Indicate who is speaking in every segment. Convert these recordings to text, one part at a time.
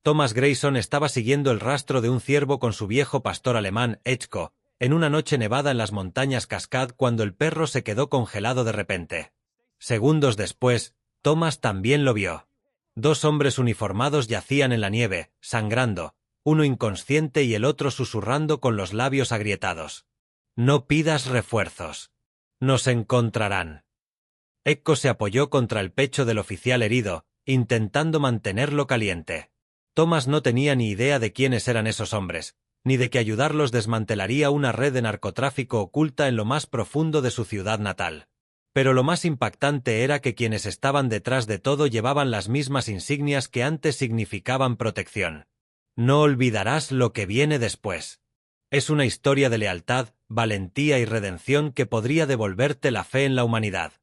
Speaker 1: Thomas Grayson estaba siguiendo el rastro de un ciervo con su viejo pastor alemán, Echo, en una noche nevada en las montañas Cascade cuando el perro se quedó congelado de repente. Segundos después, Thomas también lo vio. Dos hombres uniformados yacían en la nieve, sangrando, uno inconsciente y el otro susurrando con los labios agrietados. «No pidas refuerzos. Nos encontrarán». Echo se apoyó contra el pecho del oficial herido, intentando mantenerlo caliente. Thomas no tenía ni idea de quiénes eran esos hombres, ni de que ayudarlos desmantelaría una red de narcotráfico oculta en lo más profundo de su ciudad natal. Pero lo más impactante era que quienes estaban detrás de todo llevaban las mismas insignias que antes significaban protección. No olvidarás lo que viene después. Es una historia de lealtad, valentía y redención que podría devolverte la fe en la humanidad.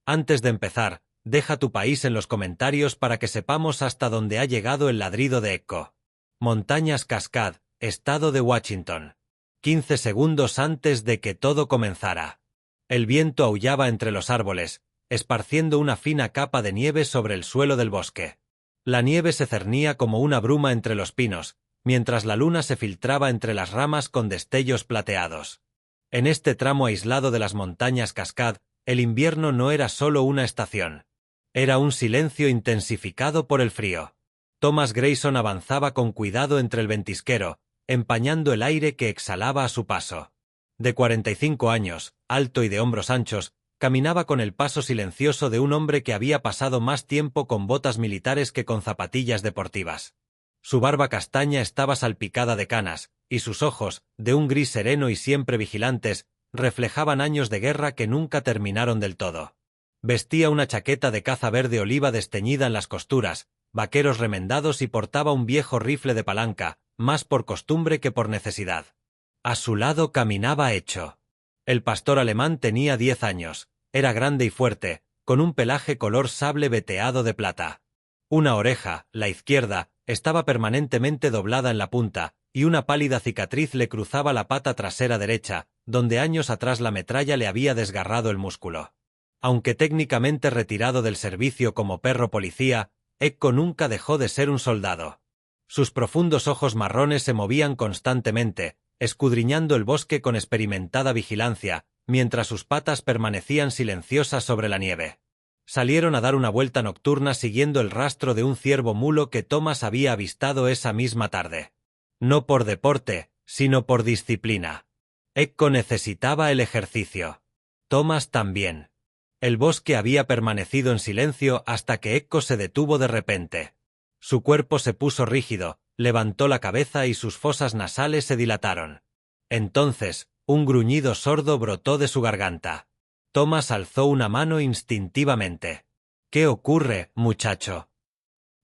Speaker 1: Antes de empezar, deja tu país en los comentarios para que sepamos hasta dónde ha llegado el ladrido de Echo. Montañas Cascade, estado de Washington. 15 segundos antes de que todo comenzara. El viento aullaba entre los árboles, esparciendo una fina capa de nieve sobre el suelo del bosque. La nieve se cernía como una bruma entre los pinos, mientras la luna se filtraba entre las ramas con destellos plateados. En este tramo aislado de las montañas Cascade, el invierno no era solo una estación. Era un silencio intensificado por el frío. Thomas Grayson avanzaba con cuidado entre el ventisquero, empañando el aire que exhalaba a su paso. De 45 años, alto y de hombros anchos, caminaba con el paso silencioso de un hombre que había pasado más tiempo con botas militares que con zapatillas deportivas. Su barba castaña estaba salpicada de canas, y sus ojos, de un gris sereno y siempre vigilantes, reflejaban años de guerra que nunca terminaron del todo. Vestía una chaqueta de caza verde oliva desteñida en las costuras, vaqueros remendados y portaba un viejo rifle de palanca, más por costumbre que por necesidad. A su lado caminaba Echo. El pastor alemán tenía 10 años, era grande y fuerte, con un pelaje color sable veteado de plata. Una oreja, la izquierda, estaba permanentemente doblada en la punta, y una pálida cicatriz le cruzaba la pata trasera derecha, donde años atrás la metralla le había desgarrado el músculo. Aunque técnicamente retirado del servicio como perro policía, Echo nunca dejó de ser un soldado. Sus profundos ojos marrones se movían constantemente, escudriñando el bosque con experimentada vigilancia, mientras sus patas permanecían silenciosas sobre la nieve. Salieron a dar una vuelta nocturna siguiendo el rastro de un ciervo mulo que Thomas había avistado esa misma tarde. No por deporte, sino por disciplina. Echo necesitaba el ejercicio. Thomas también. El bosque había permanecido en silencio hasta que Echo se detuvo de repente. Su cuerpo se puso rígido, levantó la cabeza y sus fosas nasales se dilataron. Entonces, un gruñido sordo brotó de su garganta. Thomas alzó una mano instintivamente. «¿Qué ocurre, muchacho?»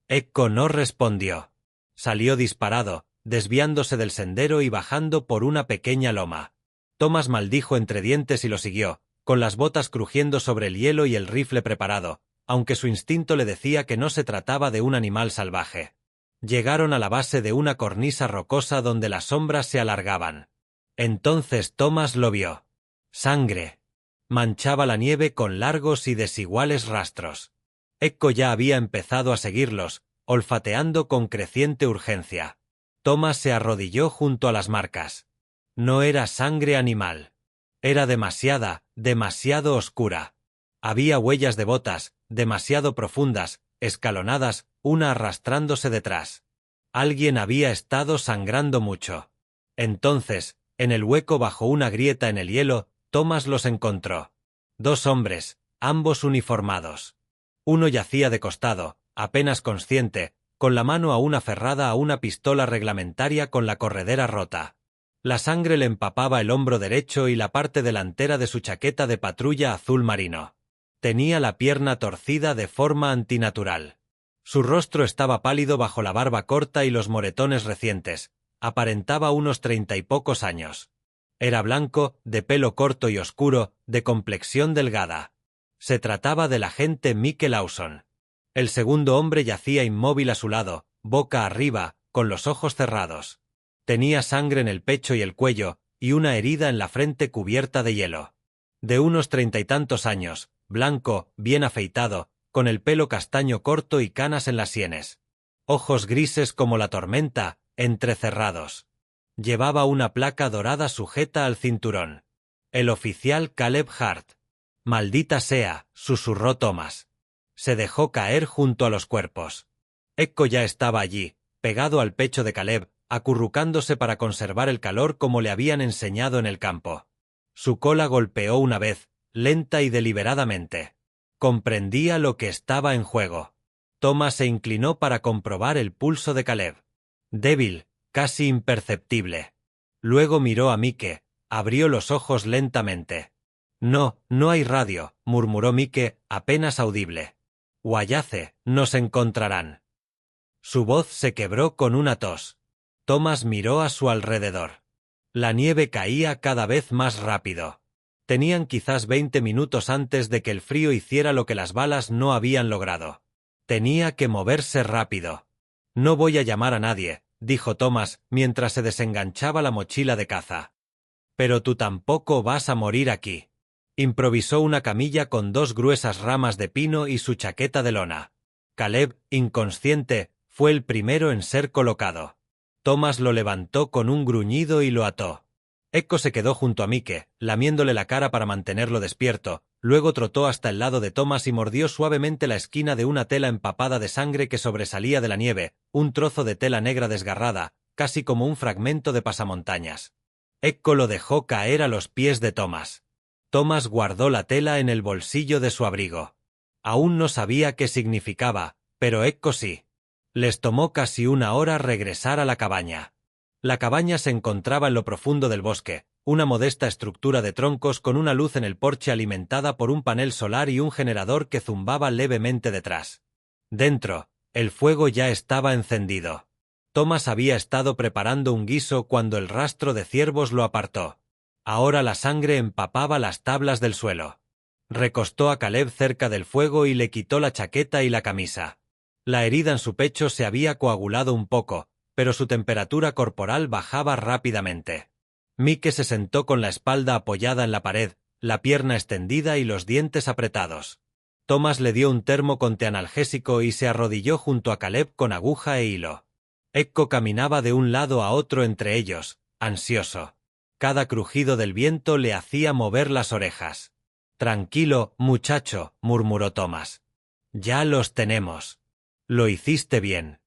Speaker 1: Echo no respondió. Salió disparado, desviándose del sendero y bajando por una pequeña loma. Thomas maldijo entre dientes y lo siguió, con las botas crujiendo sobre el hielo y el rifle preparado, aunque su instinto le decía que no se trataba de un animal salvaje. Llegaron a la base de una cornisa rocosa donde las sombras se alargaban. Entonces Thomas lo vio. Sangre. Manchaba la nieve con largos y desiguales rastros. Echo ya había empezado a seguirlos, olfateando con creciente urgencia. Thomas se arrodilló junto a las marcas. No era sangre animal. Era demasiado oscura. Había huellas de botas, demasiado profundas, escalonadas, una arrastrándose detrás. Alguien había estado sangrando mucho. Entonces, en el hueco bajo una grieta en el hielo, Thomas los encontró. Dos hombres, ambos uniformados. Uno yacía de costado, apenas consciente, con la mano aún aferrada a una pistola reglamentaria con la corredera rota. La sangre le empapaba el hombro derecho y la parte delantera de su chaqueta de patrulla azul marino. Tenía la pierna torcida de forma antinatural. Su rostro estaba pálido bajo la barba corta y los moretones recientes. Aparentaba unos 30 y pocos años. Era blanco, de pelo corto y oscuro, de complexión delgada. Se trataba del agente Mike Lawson. El segundo hombre yacía inmóvil a su lado, boca arriba, con los ojos cerrados. Tenía sangre en el pecho y el cuello, y una herida en la frente cubierta de hielo. De unos 30 y tantos años, blanco, bien afeitado, con el pelo castaño corto y canas en las sienes. ojos grises como la tormenta, entrecerrados. Llevaba una placa dorada sujeta al cinturón. El oficial Caleb Hart. Maldita sea, susurró Thomas. Se dejó caer junto a los cuerpos. Echo ya estaba allí, pegado al pecho de Caleb, acurrucándose para conservar el calor como le habían enseñado en el campo. Su cola golpeó una vez, lenta y deliberadamente. Comprendía lo que estaba en juego. Thomas se inclinó para comprobar el pulso de Caleb. Débil, casi imperceptible. Luego miró a Mike, abrió los ojos lentamente. No, no hay radio, murmuró Mike, apenas audible. Wayace, nos encontrarán. Su voz se quebró con una tos. Thomas miró a su alrededor. La nieve caía cada vez más rápido. Tenían quizás 20 minutos antes de que el frío hiciera lo que las balas no habían logrado. Tenía que moverse rápido. No voy a llamar a nadie, dijo Thomas mientras se desenganchaba la mochila de caza. Pero tú tampoco vas a morir aquí. Improvisó una camilla con 2 gruesas ramas de pino y su chaqueta de lona. Caleb, inconsciente, fue el primero en ser colocado. Thomas lo levantó con un gruñido y lo ató. Echo se quedó junto a Mike, lamiéndole la cara para mantenerlo despierto, luego trotó hasta el lado de Thomas y mordió suavemente la esquina de una tela empapada de sangre que sobresalía de la nieve, un trozo de tela negra desgarrada, casi como un fragmento de pasamontañas. Echo lo dejó caer a los pies de Thomas. Thomas guardó la tela en el bolsillo de su abrigo. Aún no sabía qué significaba, pero Echo sí. Les tomó casi 1 hora regresar a la cabaña. La cabaña se encontraba en lo profundo del bosque, una modesta estructura de troncos con una luz en el porche alimentada por un panel solar y un generador que zumbaba levemente detrás. Dentro, el fuego ya estaba encendido. Thomas había estado preparando un guiso cuando el rastro de ciervos lo apartó. Ahora la sangre empapaba las tablas del suelo. Recostó a Caleb cerca del fuego y le quitó la chaqueta y la camisa. La herida en su pecho se había coagulado un poco, pero su temperatura corporal bajaba rápidamente. Mike se sentó con la espalda apoyada en la pared, la pierna extendida y los dientes apretados. Thomas le dio un termo con té analgésico y se arrodilló junto a Caleb con aguja e hilo. Echo caminaba de un lado a otro entre ellos, ansioso. Cada crujido del viento le hacía mover las orejas. «Tranquilo, muchacho», murmuró Thomas. «Ya los tenemos. Lo hiciste bien».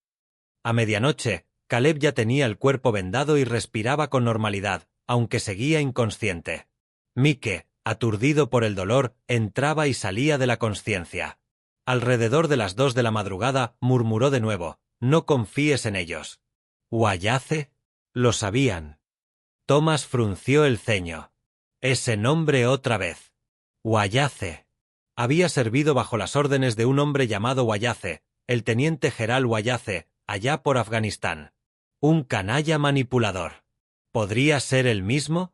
Speaker 1: A medianoche, Caleb ya tenía el cuerpo vendado y respiraba con normalidad, aunque seguía inconsciente. Mike, aturdido por el dolor, entraba y salía de la consciencia. Alrededor de las 2 de la madrugada, murmuró de nuevo: «No confíes en ellos». «¿Wayace?» Lo sabían. Thomas frunció el ceño. Ese nombre otra vez. Wayace. Había servido bajo las órdenes de un hombre llamado Wayace, el teniente Gerald Wayace, allá por Afganistán. Un canalla manipulador. ¿Podría ser el mismo?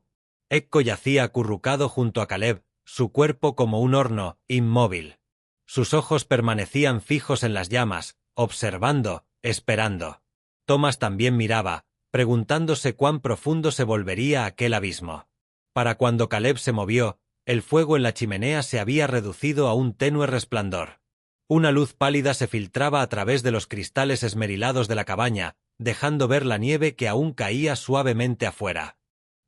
Speaker 1: Echo yacía acurrucado junto a Caleb, su cuerpo como un horno, inmóvil. Sus ojos permanecían fijos en las llamas, observando, esperando. Thomas también miraba, preguntándose cuán profundo se volvería aquel abismo. Para cuando Caleb se movió, el fuego en la chimenea se había reducido a un tenue resplandor. Una luz pálida se filtraba a través de los cristales esmerilados de la cabaña, dejando ver la nieve que aún caía suavemente afuera.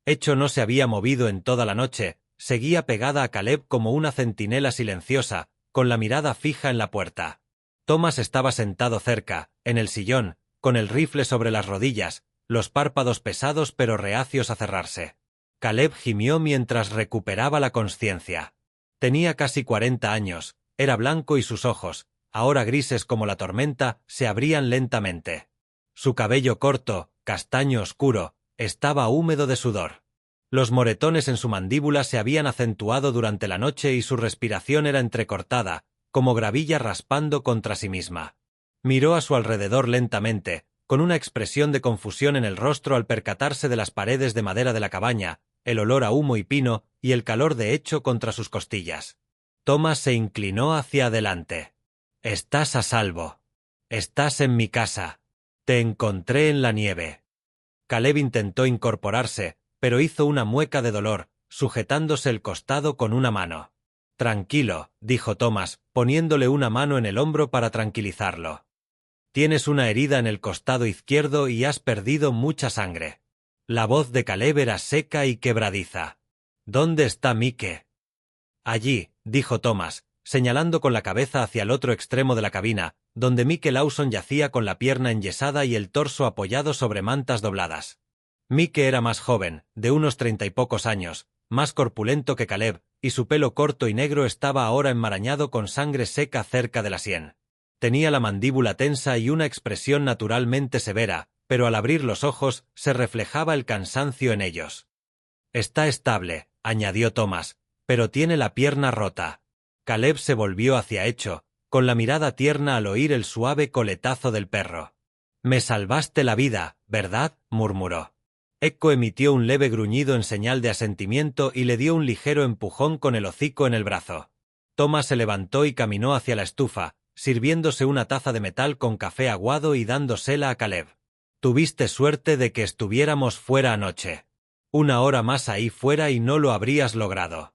Speaker 1: Echo no se había movido en toda la noche, seguía pegada a Caleb como una centinela silenciosa, con la mirada fija en la puerta. Thomas estaba sentado cerca, en el sillón, con el rifle sobre las rodillas, los párpados pesados pero reacios a cerrarse. Caleb gimió mientras recuperaba la consciencia. Tenía casi 40 años, era blanco y sus ojos, ahora grises como la tormenta, se abrían lentamente. Su cabello corto, castaño oscuro, estaba húmedo de sudor. Los moretones en su mandíbula se habían acentuado durante la noche y su respiración era entrecortada, como gravilla raspando contra sí misma. Miró a su alrededor lentamente, con una expresión de confusión en el rostro al percatarse de las paredes de madera de la cabaña, el olor a humo y pino y el calor de Echo contra sus costillas. Thomas se inclinó hacia adelante. «Estás a salvo. Estás en mi casa. Te encontré en la nieve». Caleb intentó incorporarse, pero hizo una mueca de dolor, sujetándose el costado con una mano. «Tranquilo», dijo Thomas, poniéndole una mano en el hombro para tranquilizarlo. Tienes una herida en el costado izquierdo y has perdido mucha sangre. La voz de Caleb era seca y quebradiza. ¿Dónde está Mike? Allí, dijo Thomas, señalando con la cabeza hacia el otro extremo de la cabina, donde Mike Lawson yacía con la pierna enyesada y el torso apoyado sobre mantas dobladas. Mike era más joven, de unos 30 y pocos años, más corpulento que Caleb, y su pelo corto y negro estaba ahora enmarañado con sangre seca cerca de la sien. Tenía la mandíbula tensa y una expresión naturalmente severa, pero al abrir los ojos se reflejaba el cansancio en ellos. Está estable, añadió Thomas, pero tiene la pierna rota. Caleb se volvió hacia Echo, con la mirada tierna al oír el suave coletazo del perro. «Me salvaste la vida, ¿verdad?», murmuró. Echo emitió un leve gruñido en señal de asentimiento y le dio un ligero empujón con el hocico en el brazo. Thomas se levantó y caminó hacia la estufa, sirviéndose una taza de metal con café aguado y dándosela a Caleb. «Tuviste suerte de que estuviéramos fuera anoche. Una hora más ahí fuera y no lo habrías logrado».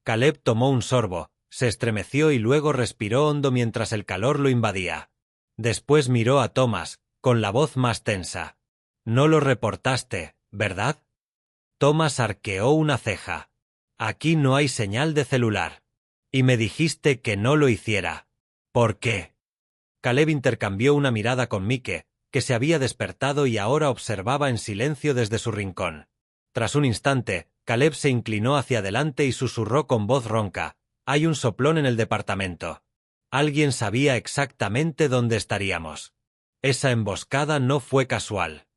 Speaker 1: Caleb tomó un sorbo, se estremeció y luego respiró hondo mientras el calor lo invadía. Después miró a Thomas, con la voz más tensa. «No lo reportaste, ¿verdad?» Thomas arqueó una ceja. «Aquí no hay señal de celular. Y me dijiste que no lo hiciera. ¿Por qué?» Caleb intercambió una mirada con Mike, que se había despertado y ahora observaba en silencio desde su rincón. Tras un instante, Caleb se inclinó hacia adelante y susurró con voz ronca: «Hay un soplón en el departamento. Alguien sabía exactamente dónde estaríamos. Esa emboscada no fue casual».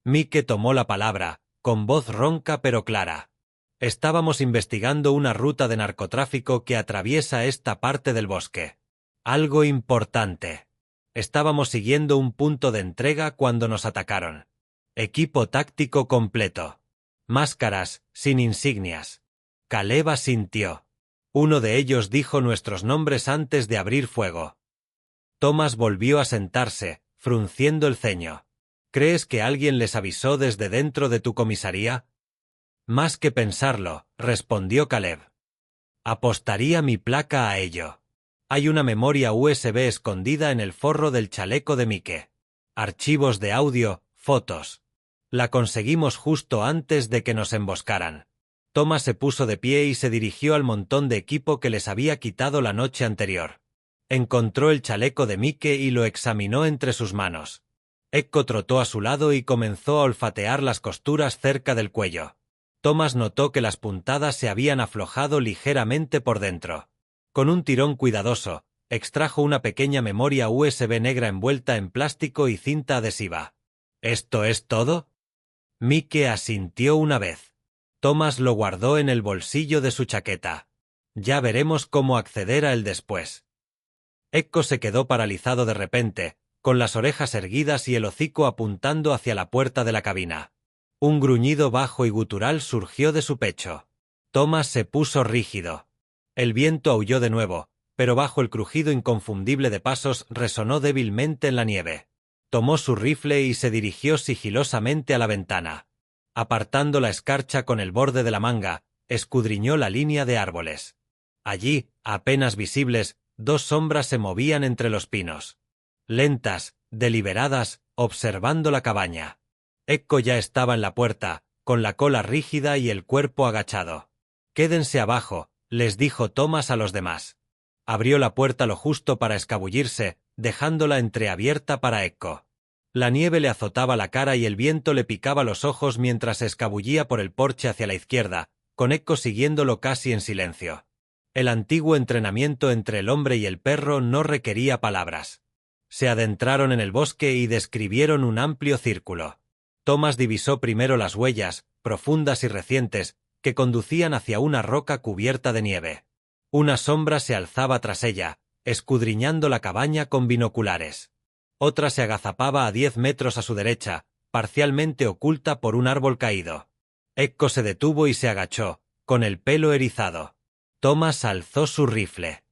Speaker 1: Mike tomó la palabra, con voz ronca pero clara. «Estábamos investigando una ruta de narcotráfico que atraviesa esta parte del bosque. Algo importante. Estábamos siguiendo un punto de entrega cuando nos atacaron. Equipo táctico completo. Máscaras, sin insignias». Caleb asintió. «Uno de ellos dijo nuestros nombres antes de abrir fuego». Thomas volvió a sentarse, frunciendo el ceño. «¿Crees que alguien les avisó desde dentro de tu comisaría?» «Más que pensarlo», respondió Caleb. «Apostaría mi placa a ello. Hay una memoria USB escondida en el forro del chaleco de Mike. Archivos de audio, fotos. La conseguimos justo antes de que nos emboscaran». Thomas se puso de pie y se dirigió al montón de equipo que les había quitado la noche anterior. Encontró el chaleco de Mike y lo examinó entre sus manos. Echo trotó a su lado y comenzó a olfatear las costuras cerca del cuello. Thomas notó que las puntadas se habían aflojado ligeramente por dentro. Con un tirón cuidadoso, extrajo una pequeña memoria USB negra envuelta en plástico y cinta adhesiva. «¿Esto es todo?» Mike asintió una vez. Thomas lo guardó en el bolsillo de su chaqueta. «Ya veremos cómo acceder a él después». Echo se quedó paralizado de repente, con las orejas erguidas y el hocico apuntando hacia la puerta de la cabina. Un gruñido bajo y gutural surgió de su pecho. Thomas se puso rígido. El viento aulló de nuevo, pero bajo el crujido inconfundible de pasos resonó débilmente en la nieve. Tomó su rifle y se dirigió sigilosamente a la ventana. Apartando la escarcha con el borde de la manga, escudriñó la línea de árboles. Allí, apenas visibles, dos sombras se movían entre los pinos. Lentas, deliberadas, observando la cabaña. Echo ya estaba en la puerta, con la cola rígida y el cuerpo agachado. «Quédense abajo», les dijo Thomas a los demás. Abrió la puerta lo justo para escabullirse, dejándola entreabierta para Echo. La nieve le azotaba la cara y el viento le picaba los ojos mientras se escabullía por el porche hacia la izquierda, con Echo siguiéndolo casi en silencio. El antiguo entrenamiento entre el hombre y el perro no requería palabras. Se adentraron en el bosque y describieron un amplio círculo. Thomas divisó primero las huellas, profundas y recientes, que conducían hacia una roca cubierta de nieve. Una sombra se alzaba tras ella, escudriñando la cabaña con binoculares. Otra se agazapaba a 10 metros a su derecha, parcialmente oculta por un árbol caído. Echo se detuvo y se agachó, con el pelo erizado. Thomas alzó su rifle.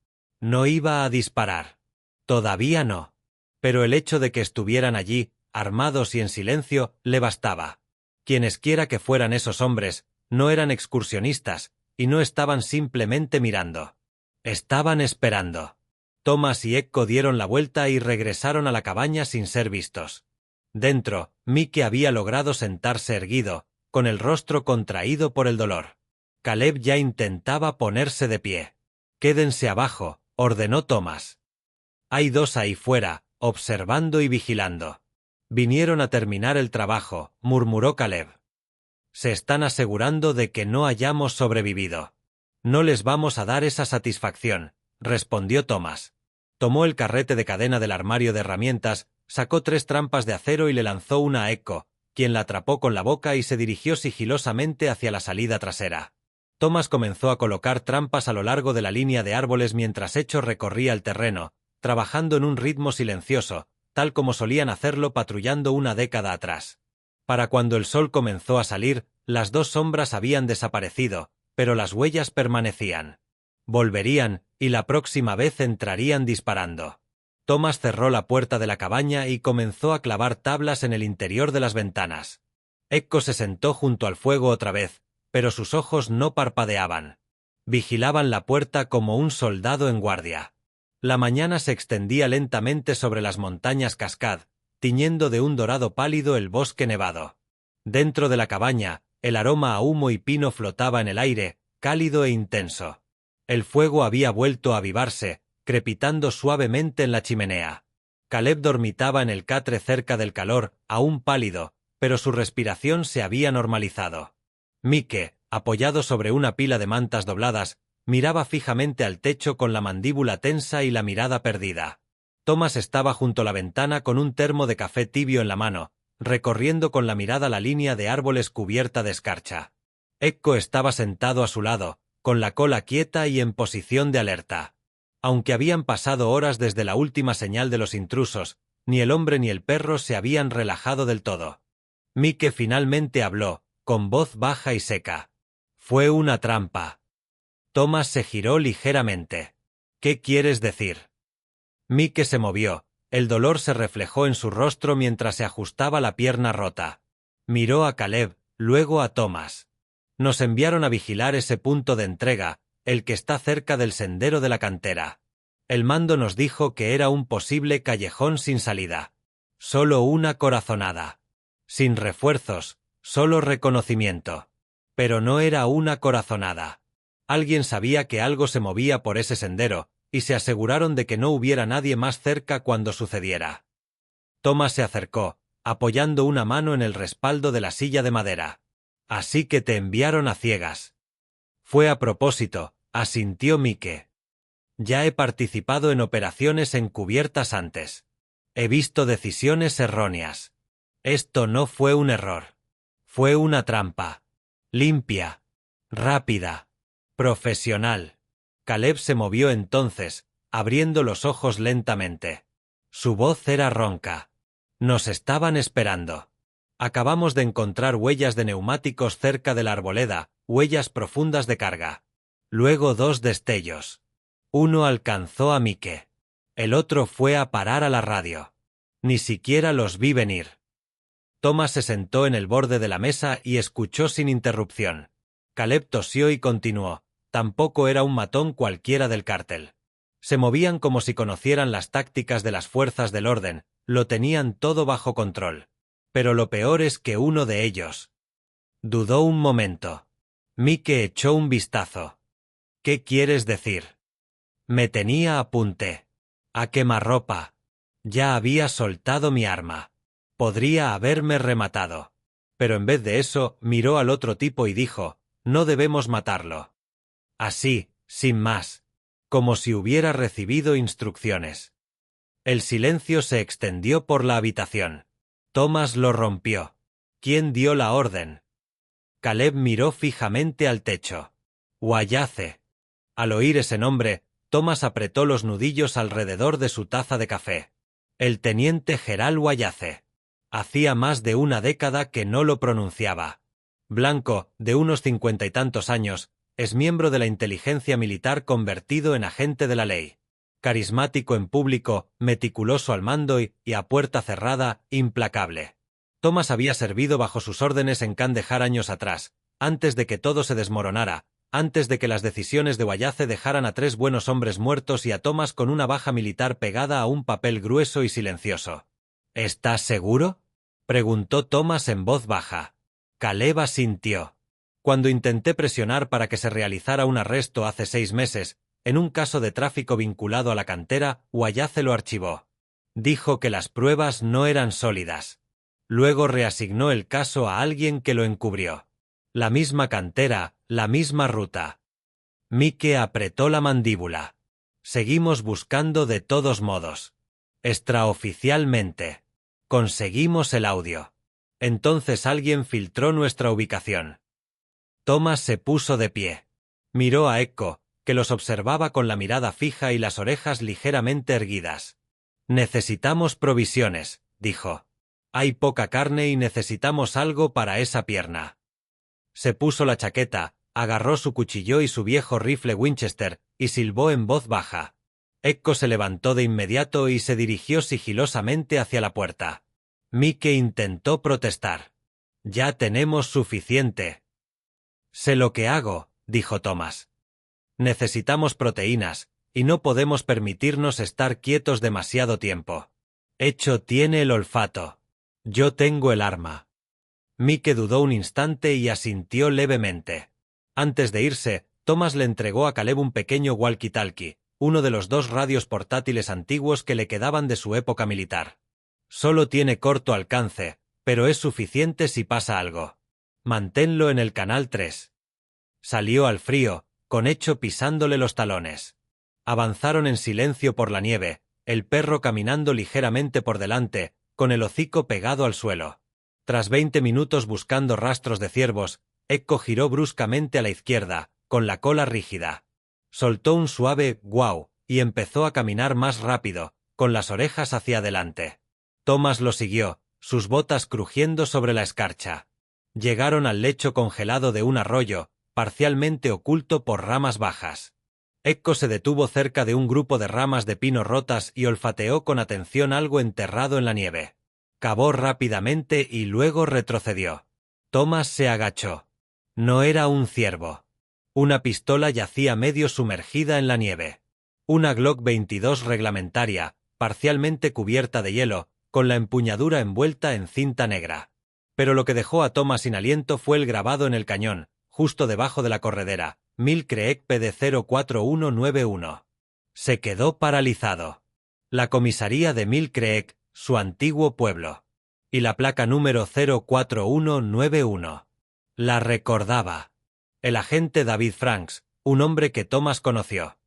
Speaker 1: No iba a disparar. Todavía no. Pero el hecho de que estuvieran allí, armados y en silencio, le bastaba. Quienesquiera que fueran esos hombres, no eran excursionistas, y no estaban simplemente mirando. Estaban esperando. Thomas y Echo dieron la vuelta y regresaron a la cabaña sin ser vistos. Dentro, Mike había logrado sentarse erguido, con el rostro contraído por el dolor. Caleb ya intentaba ponerse de pie. «Quédense abajo», ordenó Thomas. «Hay dos ahí fuera, observando y vigilando». «Vinieron a terminar el trabajo», murmuró Caleb. «Se están asegurando de que no hayamos sobrevivido». «No les vamos a dar esa satisfacción», respondió Thomas. Tomó el carrete de cadena del armario de herramientas, sacó 3 trampas de acero y le lanzó una a Echo, quien la atrapó con la boca y se dirigió sigilosamente hacia la salida trasera. Thomas comenzó a colocar trampas a lo largo de la línea de árboles mientras Echo recorría el terreno, trabajando en un ritmo silencioso, tal como solían hacerlo patrullando una década atrás. Para cuando el sol comenzó a salir, las 2 sombras habían desaparecido, pero las huellas permanecían. Volverían, y la próxima vez entrarían disparando. Thomas cerró la puerta de la cabaña y comenzó a clavar tablas en el interior de las ventanas. Echo se sentó junto al fuego otra vez, pero sus ojos no parpadeaban. Vigilaban la puerta como un soldado en guardia. La mañana se extendía lentamente sobre las montañas Cascade, tiñendo de un dorado pálido el bosque nevado. Dentro de la cabaña, el aroma a humo y pino flotaba en el aire, cálido e intenso. El fuego había vuelto a avivarse, crepitando suavemente en la chimenea. Caleb dormitaba en el catre cerca del calor, aún pálido, pero su respiración se había normalizado. Mike, apoyado sobre una pila de mantas dobladas, miraba fijamente al techo con la mandíbula tensa y la mirada perdida. Thomas estaba junto a la ventana con un termo de café tibio en la mano, recorriendo con la mirada la línea de árboles cubierta de escarcha. Echo estaba sentado a su lado, con la cola quieta y en posición de alerta. Aunque habían pasado horas desde la última señal de los intrusos, ni el hombre ni el perro se habían relajado del todo. Mike finalmente habló, con voz baja y seca. «Fue una trampa». Thomas se giró ligeramente. «¿Qué quieres decir?» Mike se movió, el dolor se reflejó en su rostro mientras se ajustaba la pierna rota. Miró a Caleb, luego a Thomas. «Nos enviaron a vigilar ese punto de entrega, el que está cerca del sendero de la cantera. El mando nos dijo que era un posible callejón sin salida. Solo una corazonada. Sin refuerzos, solo reconocimiento. Pero no era una corazonada. Alguien sabía que algo se movía por ese sendero, y se aseguraron de que no hubiera nadie más cerca cuando sucediera». Thomas se acercó, apoyando una mano en el respaldo de la silla de madera. «Así que te enviaron a ciegas». «Fue a propósito», asintió Mike. «Ya he participado en operaciones encubiertas antes. He visto decisiones erróneas. Esto no fue un error. Fue una trampa. Limpia. Rápida. Profesional». Caleb se movió entonces, abriendo los ojos lentamente. Su voz era ronca. «Nos estaban esperando. Acabamos de encontrar huellas de neumáticos cerca de la arboleda, huellas profundas de carga. Luego 2 destellos. Uno alcanzó a Mike. El otro fue a parar a la radio. Ni siquiera los vi venir». Thomas se sentó en el borde de la mesa y escuchó sin interrupción. Caleb tosió y continuó. Tampoco era un matón cualquiera del cártel. Se movían como si conocieran las tácticas de las fuerzas del orden, lo tenían todo bajo control. Pero lo peor es que uno de ellos... Dudó un momento. Mike echó un vistazo. «¿Qué quieres decir?» «Me tenía a punte. A quemarropa. Ya había soltado mi arma. Podría haberme rematado. Pero en vez de eso, miró al otro tipo y dijo, no debemos matarlo». Así, sin más. Como si hubiera recibido instrucciones. El silencio se extendió por la habitación. Thomas lo rompió. ¿Quién dio la orden? Caleb miró fijamente al techo. «Wayace». Al oír ese nombre, Thomas apretó los nudillos alrededor de su taza de café. El teniente Gerald Wayace. Hacía más de una década que no lo pronunciaba. Blanco, de unos 50 y tantos años, es miembro de la inteligencia militar convertido en agente de la ley. Carismático en público, meticuloso al mando y a puerta cerrada, implacable. Thomas había servido bajo sus órdenes en Kandahar años atrás, antes de que todo se desmoronara, antes de que las decisiones de Wayace dejaran a 3 buenos hombres muertos y a Thomas con una baja militar pegada a un papel grueso y silencioso. ¿Estás seguro?, preguntó Thomas en voz baja. Caleb asintió. Cuando intenté presionar para que se realizara un arresto hace 6 meses, en un caso de tráfico vinculado a la cantera, Wayace lo archivó. Dijo que las pruebas no eran sólidas. Luego reasignó el caso a alguien que lo encubrió. La misma cantera, la misma ruta. Mike apretó la mandíbula. Seguimos buscando de todos modos. Extraoficialmente. Conseguimos el audio. Entonces alguien filtró nuestra ubicación. Thomas se puso de pie. Miró a Echo, que los observaba con la mirada fija y las orejas ligeramente erguidas. Necesitamos provisiones, dijo. Hay poca carne y necesitamos algo para esa pierna. Se puso la chaqueta, agarró su cuchillo y su viejo rifle Winchester, y silbó en voz baja. Echo se levantó de inmediato y se dirigió sigilosamente hacia la puerta. Mike intentó protestar. Ya tenemos suficiente. Sé lo que hago, dijo Thomas. Necesitamos proteínas, y no podemos permitirnos estar quietos demasiado tiempo. Echo tiene el olfato. Yo tengo el arma. Mike dudó un instante y asintió levemente. Antes de irse, Thomas le entregó a Caleb un pequeño walkie-talkie, uno de los 2 radios portátiles antiguos que le quedaban de su época militar. Solo tiene corto alcance, pero es suficiente si pasa algo. Manténlo en el canal 3. Salió al frío, con Echo pisándole los talones. Avanzaron en silencio por la nieve, el perro caminando ligeramente por delante, con el hocico pegado al suelo. Tras 20 minutos buscando rastros de ciervos, Echo giró bruscamente a la izquierda, con la cola rígida. Soltó un suave «guau» y empezó a caminar más rápido, con las orejas hacia adelante. Thomas lo siguió, sus botas crujiendo sobre la escarcha. Llegaron al lecho congelado de un arroyo, parcialmente oculto por ramas bajas. Echo se detuvo cerca de un grupo de ramas de pino rotas y olfateó con atención algo enterrado en la nieve. Cavó rápidamente y luego retrocedió. Thomas se agachó. No era un ciervo. Una pistola yacía medio sumergida en la nieve. Una Glock 22 reglamentaria, parcialmente cubierta de hielo, con la empuñadura envuelta en cinta negra. Pero lo que dejó a Thomas sin aliento fue el grabado en el cañón, justo debajo de la corredera, Mill Creek PD 04191. Se quedó paralizado. La comisaría de Mill Creek, su antiguo pueblo. Y la placa número 04191. La recordaba. El agente David Franks, un hombre que Thomas conoció.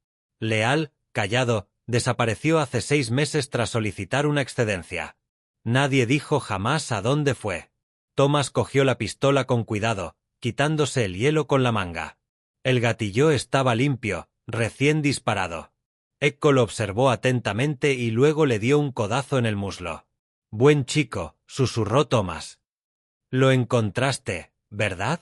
Speaker 1: Leal, callado, desapareció hace 6 meses tras solicitar una excedencia. Nadie dijo jamás a dónde fue. Thomas cogió la pistola con cuidado, quitándose el hielo con la manga. El gatillo estaba limpio, recién disparado. Echo lo observó atentamente y luego le dio un codazo en el muslo. «Buen chico», susurró Thomas. «Lo encontraste, ¿verdad?»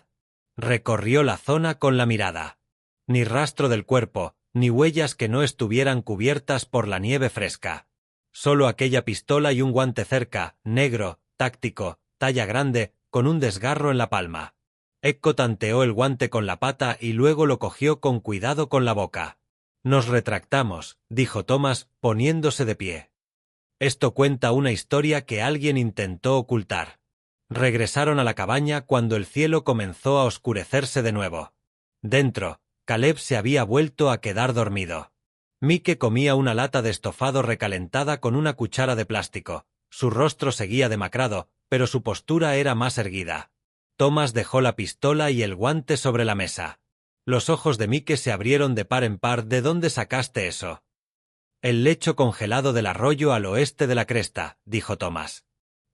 Speaker 1: Recorrió la zona con la mirada. Ni rastro del cuerpo, ni huellas que no estuvieran cubiertas por la nieve fresca. Solo aquella pistola y un guante cerca, negro, táctico, talla grande, con un desgarro en la palma. Echo tanteó el guante con la pata y luego lo cogió con cuidado con la boca. «Nos retractamos», dijo Thomas, poniéndose de pie. «Esto cuenta una historia que alguien intentó ocultar». Regresaron a la cabaña cuando el cielo comenzó a oscurecerse de nuevo. Dentro, Caleb se había vuelto a quedar dormido. Mike comía una lata de estofado recalentada con una cuchara de plástico. Su rostro seguía demacrado, pero su postura era más erguida. Thomas dejó la pistola y el guante sobre la mesa. Los ojos de Mike se abrieron de par en par. «¿De dónde sacaste eso?» «El lecho congelado del arroyo al oeste de la cresta», dijo Thomas.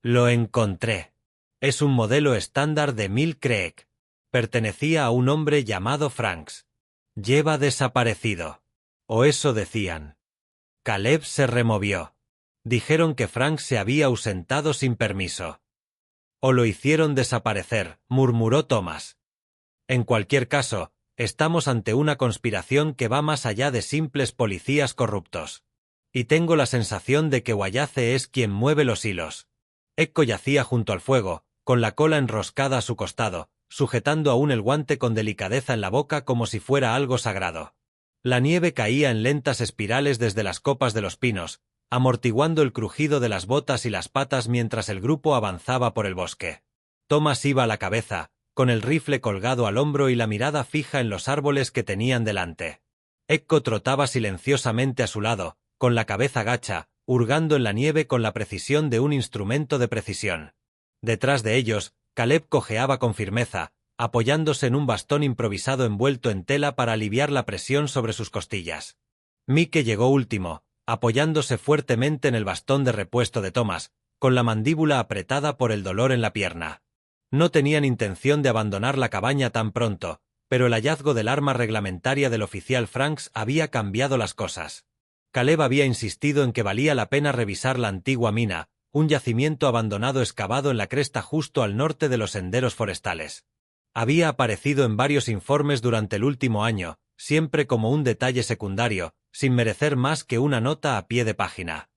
Speaker 1: «Lo encontré. Es un modelo estándar de Mill Creek. Pertenecía a un hombre llamado Franks. Lleva desaparecido. O eso decían». Caleb se removió. Dijeron que Franks se había ausentado sin permiso. «O lo hicieron desaparecer», murmuró Thomas. «En cualquier caso, estamos ante una conspiración que va más allá de simples policías corruptos. Y tengo la sensación de que Wayace es quien mueve los hilos». Echo yacía junto al fuego, con la cola enroscada a su costado, sujetando aún el guante con delicadeza en la boca como si fuera algo sagrado. La nieve caía en lentas espirales desde las copas de los pinos, amortiguando el crujido de las botas y las patas mientras el grupo avanzaba por el bosque. Thomas iba a la cabeza, con el rifle colgado al hombro y la mirada fija en los árboles que tenían delante. Echo trotaba silenciosamente a su lado, con la cabeza gacha, hurgando en la nieve con la precisión de un instrumento de precisión. Detrás de ellos, Caleb cojeaba con firmeza, apoyándose en un bastón improvisado envuelto en tela para aliviar la presión sobre sus costillas. Mike llegó último, apoyándose fuertemente en el bastón de repuesto de Thomas, con la mandíbula apretada por el dolor en la pierna. No tenían intención de abandonar la cabaña tan pronto, pero el hallazgo del arma reglamentaria del oficial Franks había cambiado las cosas. Caleb había insistido en que valía la pena revisar la antigua mina, un yacimiento abandonado excavado en la cresta justo al norte de los senderos forestales. Había aparecido en varios informes durante el último año, siempre como un detalle secundario, sin merecer más que una nota a pie de página.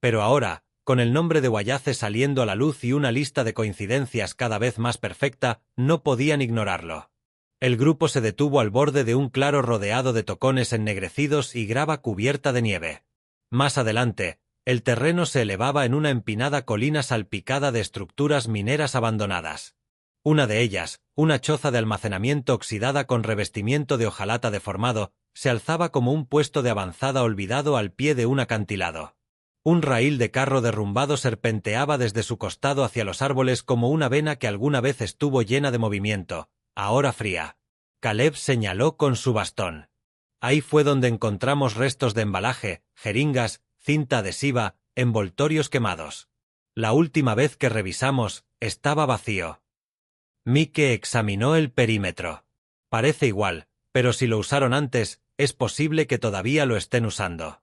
Speaker 1: Pero ahora, con el nombre de Wallace saliendo a la luz y una lista de coincidencias cada vez más perfecta, no podían ignorarlo. El grupo se detuvo al borde de un claro rodeado de tocones ennegrecidos y grava cubierta de nieve. Más adelante, el terreno se elevaba en una empinada colina salpicada de estructuras mineras abandonadas. Una de ellas, una choza de almacenamiento oxidada con revestimiento de hojalata deformado, se alzaba como un puesto de avanzada olvidado al pie de un acantilado. Un raíl de carro derrumbado serpenteaba desde su costado hacia los árboles como una vena que alguna vez estuvo llena de movimiento, ahora fría. Caleb señaló con su bastón. Ahí fue donde encontramos restos de embalaje, jeringas, cinta adhesiva, envoltorios quemados. La última vez que revisamos, estaba vacío. Mike examinó el perímetro. Parece igual, pero si lo usaron antes, es posible que todavía lo estén usando.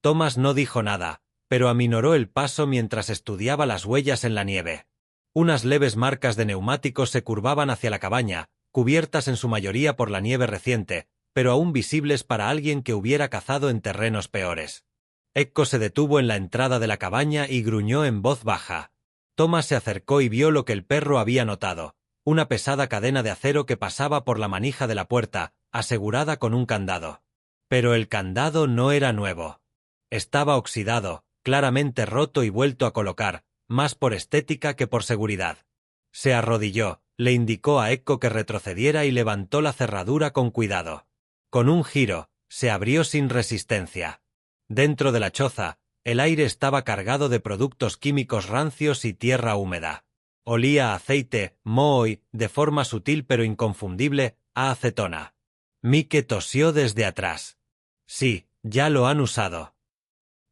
Speaker 1: Thomas no dijo nada, pero aminoró el paso mientras estudiaba las huellas en la nieve. Unas leves marcas de neumáticos se curvaban hacia la cabaña, cubiertas en su mayoría por la nieve reciente, pero aún visibles para alguien que hubiera cazado en terrenos peores. Echo se detuvo en la entrada de la cabaña y gruñó en voz baja. Thomas se acercó y vio lo que el perro había notado, una pesada cadena de acero que pasaba por la manija de la puerta, asegurada con un candado. Pero el candado no era nuevo. Estaba oxidado, claramente roto y vuelto a colocar, más por estética que por seguridad. Se arrodilló, le indicó a Echo que retrocediera y levantó la cerradura con cuidado. Con un giro, se abrió sin resistencia. Dentro de la choza, el aire estaba cargado de productos químicos rancios y tierra húmeda. Olía a aceite, moho y, de forma sutil pero inconfundible, a acetona. Mike tosió desde atrás. Sí, ya lo han usado.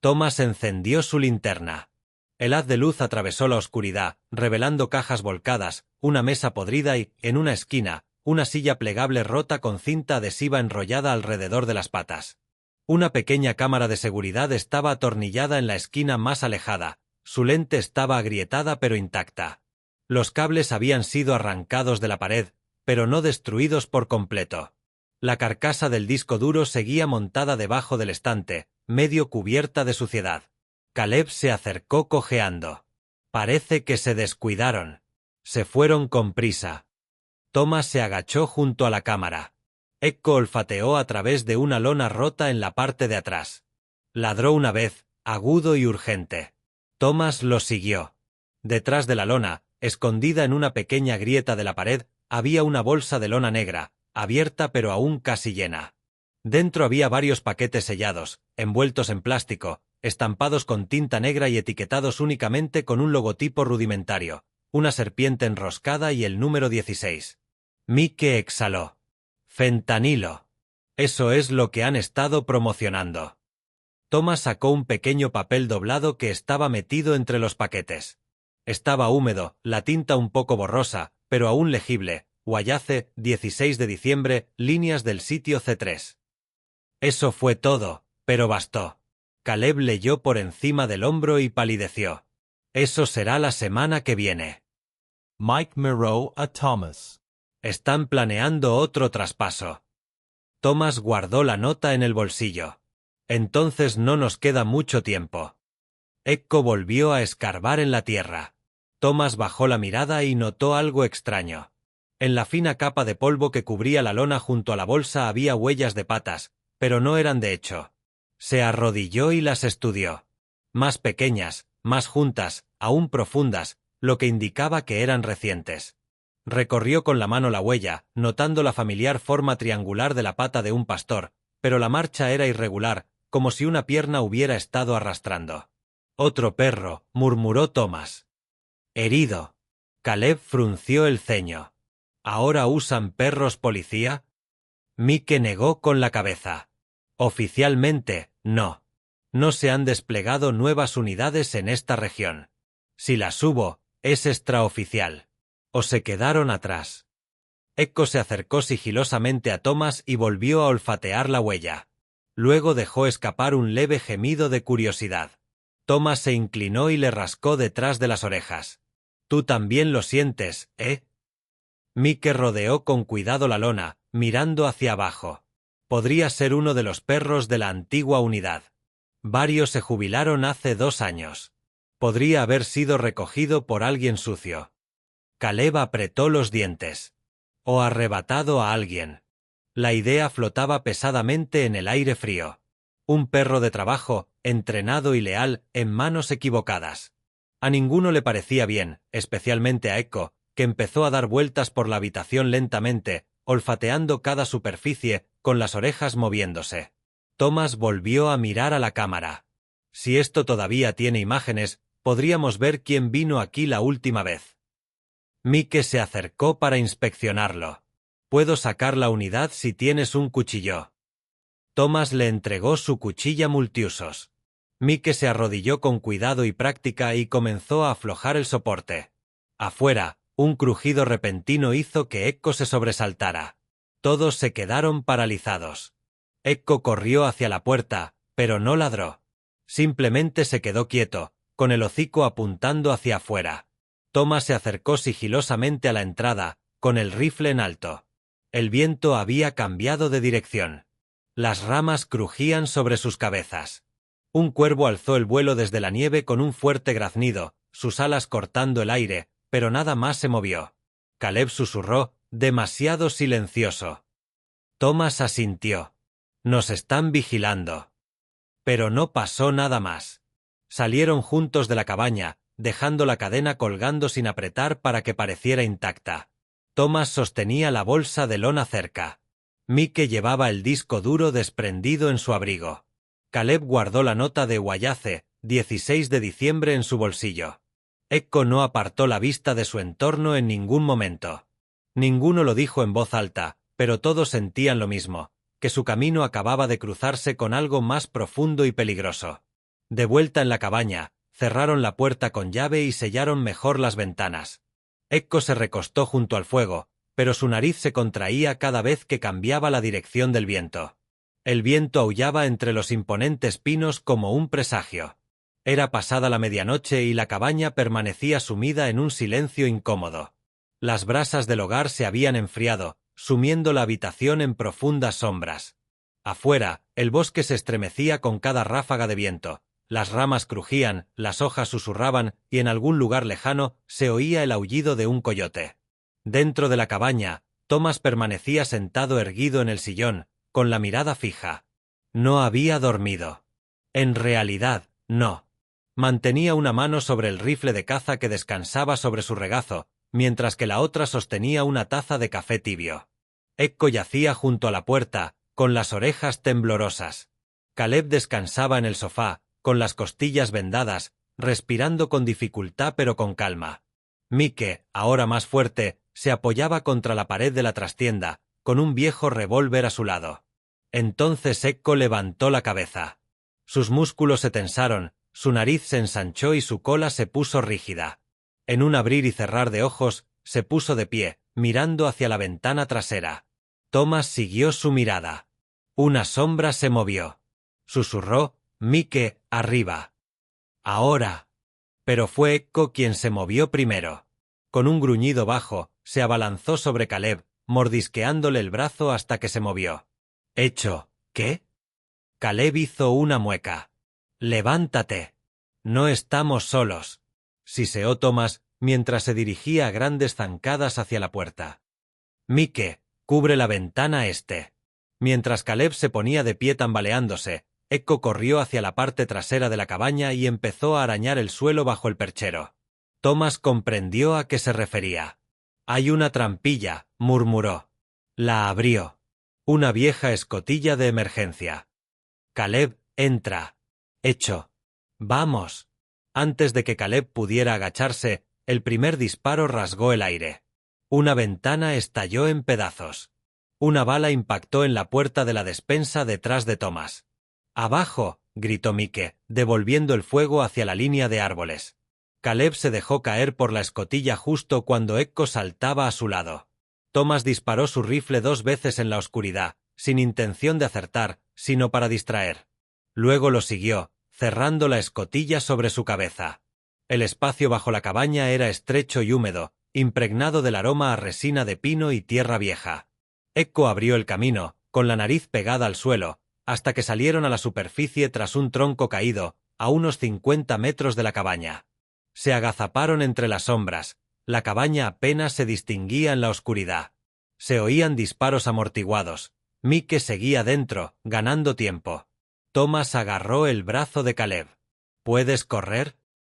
Speaker 1: Thomas encendió su linterna. El haz de luz atravesó la oscuridad, revelando cajas volcadas, una mesa podrida y, en una esquina, una silla plegable rota con cinta adhesiva enrollada alrededor de las patas. Una pequeña cámara de seguridad estaba atornillada en la esquina más alejada, su lente estaba agrietada pero intacta. Los cables habían sido arrancados de la pared, pero no destruidos por completo. La carcasa del disco duro seguía montada debajo del estante, medio cubierta de suciedad. Caleb se acercó cojeando. Parece que se descuidaron. Se fueron con prisa. Thomas se agachó junto a la cámara. Echo olfateó a través de una lona rota en la parte de atrás. Ladró una vez, agudo y urgente. Thomas lo siguió. Detrás de la lona, escondida en una pequeña grieta de la pared, había una bolsa de lona negra, abierta pero aún casi llena. Dentro había varios paquetes sellados, envueltos en plástico, estampados con tinta negra y etiquetados únicamente con un logotipo rudimentario, una serpiente enroscada y el número 16. Mike exhaló. Fentanilo. Eso es lo que han estado promocionando. Thomas sacó un pequeño papel doblado que estaba metido entre los paquetes. Estaba húmedo, la tinta un poco borrosa, pero aún legible. Wallace, 16 de diciembre, líneas del sitio C3. Eso fue todo, pero bastó. Caleb leyó por encima del hombro y palideció. Eso será la semana que viene.
Speaker 2: Mike Moreau a Thomas.
Speaker 1: Están planeando otro traspaso. Thomas guardó la nota en el bolsillo. Entonces no nos queda mucho tiempo. Echo volvió a escarbar en la tierra. Thomas bajó la mirada y notó algo extraño. En la fina capa de polvo que cubría la lona junto a la bolsa había huellas de patas, pero no eran de hecho. Se arrodilló y las estudió. Más pequeñas, más juntas, aún profundas, lo que indicaba que eran recientes. Recorrió con la mano la huella, notando la familiar forma triangular de la pata de un pastor, pero la marcha era irregular, como si una pierna hubiera estado arrastrando. «Otro perro», murmuró Thomas. «Herido». Caleb frunció el ceño. «¿Ahora usan perros policía?» Mike negó con la cabeza. «Oficialmente, no. No se han desplegado nuevas unidades en esta región. Si las hubo, es extraoficial. O se quedaron atrás». Echo se acercó sigilosamente a Thomas y volvió a olfatear la huella. Luego dejó escapar un leve gemido de curiosidad. Thomas se inclinó y le rascó detrás de las orejas. «Tú también lo sientes, ¿eh?» Mike rodeó con cuidado la lona, mirando hacia abajo. Podría ser uno de los perros de la antigua unidad. Varios se jubilaron hace 2 años. Podría haber sido recogido por alguien sucio. Caleb apretó los dientes. O arrebatado a alguien. La idea flotaba pesadamente en el aire frío. Un perro de trabajo, entrenado y leal, en manos equivocadas. A ninguno le parecía bien, especialmente a Echo, que empezó a dar vueltas por la habitación lentamente, olfateando cada superficie, con las orejas moviéndose. Thomas volvió a mirar a la cámara. Si esto todavía tiene imágenes, podríamos ver quién vino aquí la última vez. Mike se acercó para inspeccionarlo. «Puedo sacar la unidad si tienes un cuchillo». Thomas le entregó su cuchilla multiusos. Mike se arrodilló con cuidado y práctica y comenzó a aflojar el soporte. Afuera, un crujido repentino hizo que Echo se sobresaltara. Todos se quedaron paralizados. Echo corrió hacia la puerta, pero no ladró. Simplemente se quedó quieto, con el hocico apuntando hacia afuera. Thomas se acercó sigilosamente a la entrada, con el rifle en alto. El viento había cambiado de dirección. Las ramas crujían sobre sus cabezas. Un cuervo alzó el vuelo desde la nieve con un fuerte graznido, sus alas cortando el aire, pero nada más se movió. Caleb susurró, «demasiado silencioso». Thomas asintió. «Nos están vigilando». Pero no pasó nada más. Salieron juntos de la cabaña, dejando la cadena colgando sin apretar para que pareciera intacta. Thomas sostenía la bolsa de lona cerca. Mike llevaba el disco duro desprendido en su abrigo. Caleb guardó la nota de Wayace, 16 de diciembre, en su bolsillo. Echo no apartó la vista de su entorno en ningún momento. Ninguno lo dijo en voz alta, pero todos sentían lo mismo, que su camino acababa de cruzarse con algo más profundo y peligroso. De vuelta en la cabaña, cerraron la puerta con llave y sellaron mejor las ventanas. Echo se recostó junto al fuego, pero su nariz se contraía cada vez que cambiaba la dirección del viento. El viento aullaba entre los imponentes pinos como un presagio. Era pasada la medianoche y la cabaña permanecía sumida en un silencio incómodo. Las brasas del hogar se habían enfriado, sumiendo la habitación en profundas sombras. Afuera, el bosque se estremecía con cada ráfaga de viento. Las ramas crujían, las hojas susurraban y en algún lugar lejano se oía el aullido de un coyote. Dentro de la cabaña, Thomas permanecía sentado erguido en el sillón, con la mirada fija. No había dormido. En realidad, no. Mantenía una mano sobre el rifle de caza que descansaba sobre su regazo, mientras que la otra sostenía una taza de café tibio. Echo yacía junto a la puerta, con las orejas temblorosas. Caleb descansaba en el sofá, con las costillas vendadas, respirando con dificultad pero con calma. Mike, ahora más fuerte, se apoyaba contra la pared de la trastienda, con un viejo revólver a su lado. Entonces Echo levantó la cabeza. Sus músculos se tensaron, su nariz se ensanchó y su cola se puso rígida. En un abrir y cerrar de ojos, se puso de pie, mirando hacia la ventana trasera. Thomas siguió su mirada. Una sombra se movió. Susurró, «Mike, arriba». «Ahora». Pero fue Echo quien se movió primero. Con un gruñido bajo, se abalanzó sobre Caleb, mordisqueándole el brazo hasta que se movió. «¿Hecho qué?» Caleb hizo una mueca. «Levántate. No estamos solos», siseó Thomas mientras se dirigía a grandes zancadas hacia la puerta. Mike, cubre la ventana este. Mientras Caleb se ponía de pie tambaleándose, Echo corrió hacia la parte trasera de la cabaña y empezó a arañar el suelo bajo el perchero. Thomas comprendió a qué se refería. «Hay una trampilla», murmuró. La abrió. Una vieja escotilla de emergencia. «Caleb, entra». «Hecho». «Vamos». Antes de que Caleb pudiera agacharse, el primer disparo rasgó el aire. Una ventana estalló en pedazos. Una bala impactó en la puerta de la despensa detrás de Thomas. «¡Abajo!», gritó Mike, devolviendo el fuego hacia la línea de árboles. Caleb se dejó caer por la escotilla justo cuando Echo saltaba a su lado. Thomas disparó su rifle 2 veces en la oscuridad, sin intención de acertar, sino para distraer. Luego lo siguió, cerrando la escotilla sobre su cabeza. El espacio bajo la cabaña era estrecho y húmedo, impregnado del aroma a resina de pino y tierra vieja. Echo abrió el camino, con la nariz pegada al suelo, hasta que salieron a la superficie tras un tronco caído, a unos 50 metros de la cabaña. Se agazaparon entre las sombras, la cabaña apenas se distinguía en la oscuridad. Se oían disparos amortiguados. Mike seguía dentro, ganando tiempo. Thomas agarró el brazo de Caleb. «¿Puedes correr?»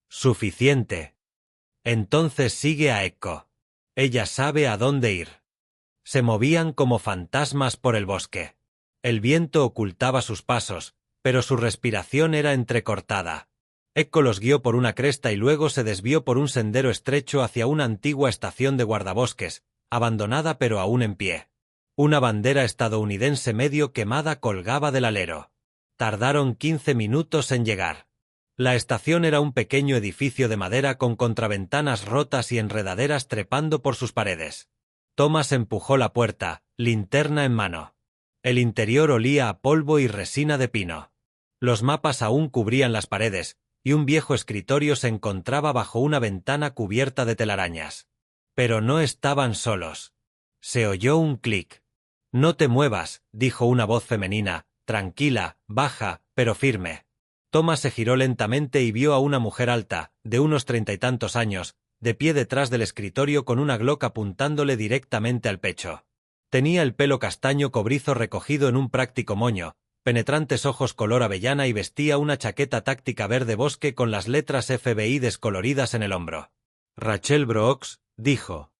Speaker 1: «Suficiente». «Entonces sigue a Echo. Ella sabe a dónde ir». Se movían como fantasmas por el bosque. El viento ocultaba sus pasos, pero su respiración era entrecortada. Echo los guió por una cresta y luego se desvió por un sendero estrecho hacia una antigua estación de guardabosques, abandonada pero aún en pie. Una bandera estadounidense medio quemada colgaba del alero. Tardaron 15 minutos en llegar. La estación era un pequeño edificio de madera con contraventanas rotas y enredaderas trepando por sus paredes. Thomas empujó la puerta, linterna en mano. El interior olía a polvo y resina de pino. Los mapas aún cubrían las paredes, y un viejo escritorio se encontraba bajo una ventana cubierta de telarañas. Pero no estaban solos. Se oyó un clic. «No te muevas», dijo una voz femenina, tranquila, baja, pero firme. Thomas se giró lentamente y vio a una mujer alta, de unos 30 y tantos años, de pie detrás del escritorio con una Glock apuntándole directamente al pecho. Tenía el pelo castaño cobrizo recogido en un práctico moño, penetrantes ojos color avellana y vestía una chaqueta táctica verde bosque con las letras FBI descoloridas en el hombro. «Rachel Brooks», dijo.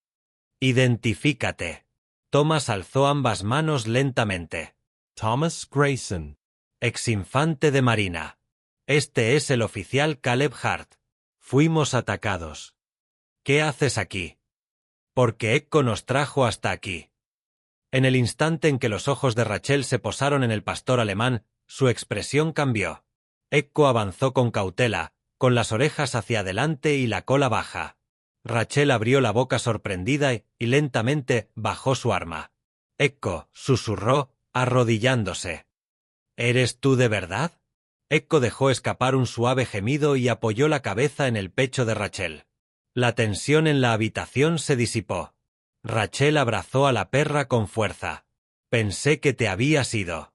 Speaker 1: «Identifícate». Thomas alzó ambas manos lentamente.
Speaker 2: Thomas Grayson.
Speaker 1: «Exinfante de Marina. Este es el oficial Caleb Hart. Fuimos atacados». «¿Qué haces aquí?» «Porque Echo nos trajo hasta aquí». En el instante en que los ojos de Rachel se posaron en el pastor alemán, su expresión cambió. Echo avanzó con cautela, con las orejas hacia adelante y la cola baja. Rachel abrió la boca sorprendida y lentamente bajó su arma. «Echo», susurró, arrodillándose. «¿Eres tú de verdad?» Echo dejó escapar un suave gemido y apoyó la cabeza en el pecho de Rachel. La tensión en la habitación se disipó. Rachel abrazó a la perra con fuerza. «Pensé que te habías ido».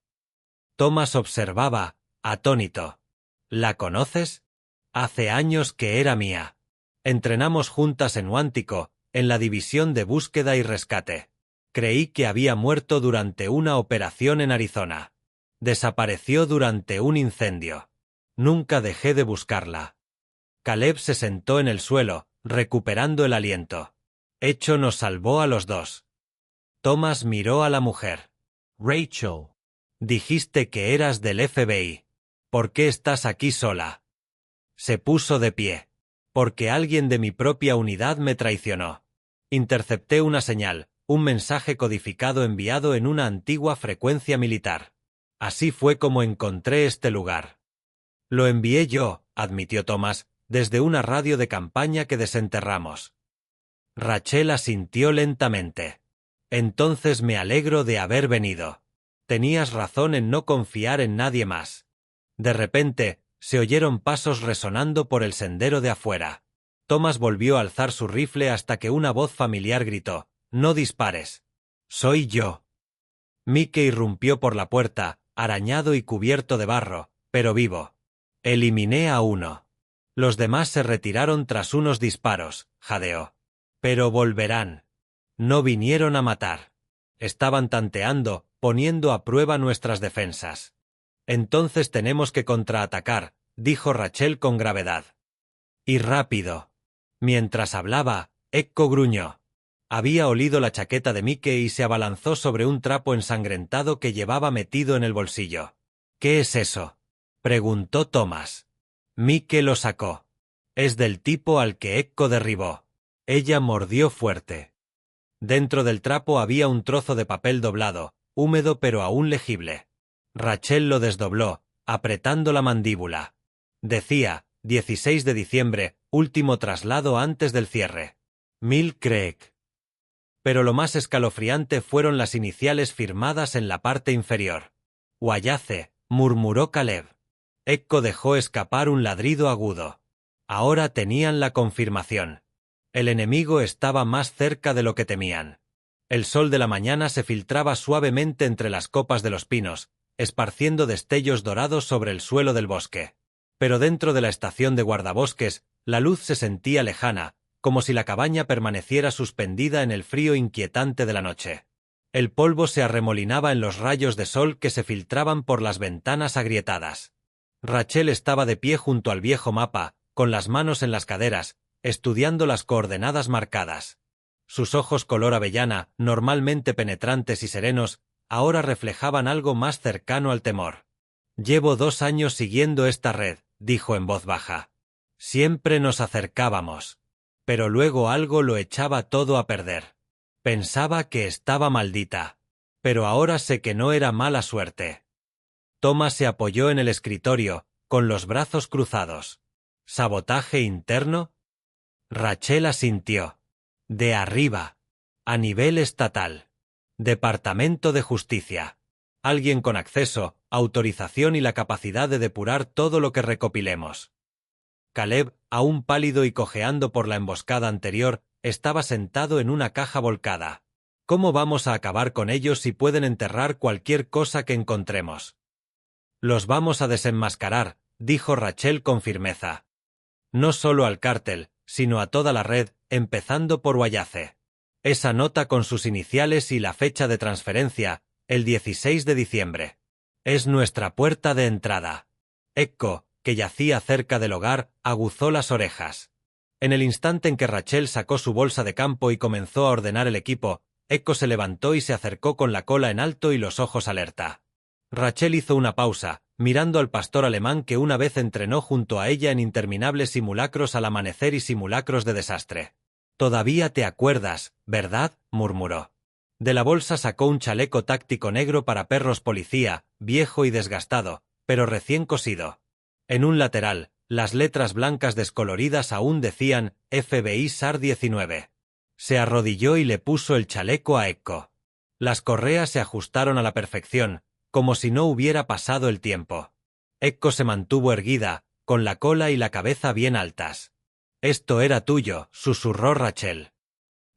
Speaker 1: Thomas observaba, atónito. «¿La conoces? Hace años que era mía. Entrenamos juntas en Huántico, en la división de búsqueda y rescate. Creí que había muerto durante una operación en Arizona. Desapareció durante un incendio. Nunca dejé de buscarla». Caleb se sentó en el suelo, recuperando el aliento. «Hecho nos salvó a los dos». Thomas miró a la mujer.
Speaker 2: Rachel.
Speaker 1: «Dijiste que eras del FBI. ¿Por qué estás aquí sola?» Se puso de pie. «Porque alguien de mi propia unidad me traicionó. Intercepté una señal, un mensaje codificado enviado en una antigua frecuencia militar. Así fue como encontré este lugar». «Lo envié yo», admitió Thomas, «desde una radio de campaña que desenterramos». Rachel asintió lentamente. «Entonces me alegro de haber venido. Tenías razón en no confiar en nadie más». De repente, se oyeron pasos resonando por el sendero de afuera. Thomas volvió a alzar su rifle hasta que una voz familiar gritó: «No dispares. Soy yo». Mike irrumpió por la puerta, arañado y cubierto de barro, pero vivo. «Eliminé a uno. Los demás se retiraron tras unos disparos», jadeó. «Pero volverán». No vinieron a matar. Estaban tanteando, poniendo a prueba nuestras defensas. Entonces tenemos que contraatacar, dijo Rachel con gravedad. Y rápido. Mientras hablaba, Echo gruñó. Había olido la chaqueta de Mike y se abalanzó sobre un trapo ensangrentado que llevaba metido en el bolsillo. ¿Qué es eso?, preguntó Thomas. Mike lo sacó. Es del tipo al que Echo derribó. Ella mordió fuerte. Dentro del trapo había un trozo de papel doblado, húmedo pero aún legible. Rachel lo desdobló, apretando la mandíbula. Decía, 16 de diciembre, último traslado antes del cierre. Mill Creek. Pero lo más escalofriante fueron las iniciales firmadas en la parte inferior. Wayace, murmuró Caleb. Echo dejó escapar un ladrido agudo. Ahora tenían la confirmación. El enemigo estaba más cerca de lo que temían. El sol de la mañana se filtraba suavemente entre las copas de los pinos, esparciendo destellos dorados sobre el suelo del bosque. Pero dentro de la estación de guardabosques, la luz se sentía lejana, como si la cabaña permaneciera suspendida en el frío inquietante de la noche. El polvo se arremolinaba en los rayos de sol que se filtraban por las ventanas agrietadas. Rachel estaba de pie junto al viejo mapa, con las manos en las caderas, estudiando las coordenadas marcadas. Sus ojos color avellana, normalmente penetrantes y serenos, ahora reflejaban algo más cercano al temor. «Llevo 2 años siguiendo esta red», dijo en voz baja. «Siempre nos acercábamos. Pero luego algo lo echaba todo a perder. Pensaba que estaba maldita. Pero ahora sé que no era mala suerte». Thomas se apoyó en el escritorio, con los brazos cruzados. ¿Sabotaje interno? Rachel asintió. De arriba. A nivel estatal. Departamento de Justicia. Alguien con acceso, autorización y la capacidad de depurar todo lo que recopilemos. Caleb, aún pálido y cojeando por la emboscada anterior, estaba sentado en una caja volcada. ¿Cómo vamos a acabar con ellos si pueden enterrar cualquier cosa que encontremos? Los vamos a desenmascarar, dijo Rachel con firmeza. No solo al cártel, sino a toda la red, empezando por Wayace. Esa nota con sus iniciales y la fecha de transferencia, el 16 de diciembre. Es nuestra puerta de entrada. Echo, que yacía cerca del hogar, aguzó las orejas. En el instante en que Rachel sacó su bolsa de campo y comenzó a ordenar el equipo, Echo se levantó y se acercó con la cola en alto y los ojos alerta. Rachel hizo una pausa, mirando al pastor alemán que una vez entrenó junto a ella en interminables simulacros al amanecer y simulacros de desastre. «Todavía te acuerdas, ¿verdad?», murmuró. De la bolsa sacó un chaleco táctico negro para perros policía, viejo y desgastado, pero recién cosido. En un lateral, las letras blancas descoloridas aún decían FBI SAR 19. Se arrodilló y le puso el chaleco a Echo. Las correas se ajustaron a la perfección, como si no hubiera pasado el tiempo. Echo se mantuvo erguida, con la cola y la cabeza bien altas. «Esto era tuyo», susurró Rachel.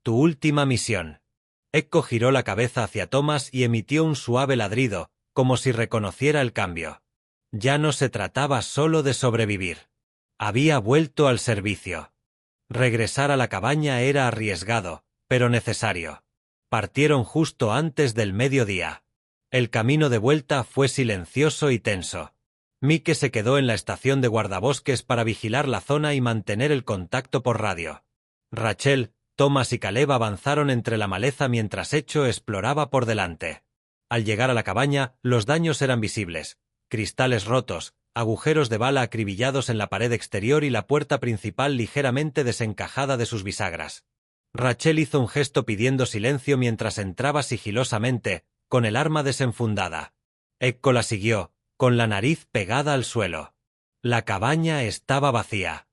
Speaker 1: «Tu última misión». Echo giró la cabeza hacia Thomas y emitió un suave ladrido, como si reconociera el cambio. Ya no se trataba solo de sobrevivir. Había vuelto al servicio. Regresar a la cabaña era arriesgado, pero necesario. Partieron justo antes del mediodía. El camino de vuelta fue silencioso y tenso. Mike se quedó en la estación de guardabosques para vigilar la zona y mantener el contacto por radio. Rachel, Thomas y Caleb avanzaron entre la maleza mientras Echo exploraba por delante. Al llegar a la cabaña, los daños eran visibles. Cristales rotos, agujeros de bala acribillados en la pared exterior y la puerta principal ligeramente desencajada de sus bisagras. Rachel hizo un gesto pidiendo silencio mientras entraba sigilosamente, con el arma desenfundada. Echo la siguió, con la nariz pegada al suelo. La cabaña estaba vacía.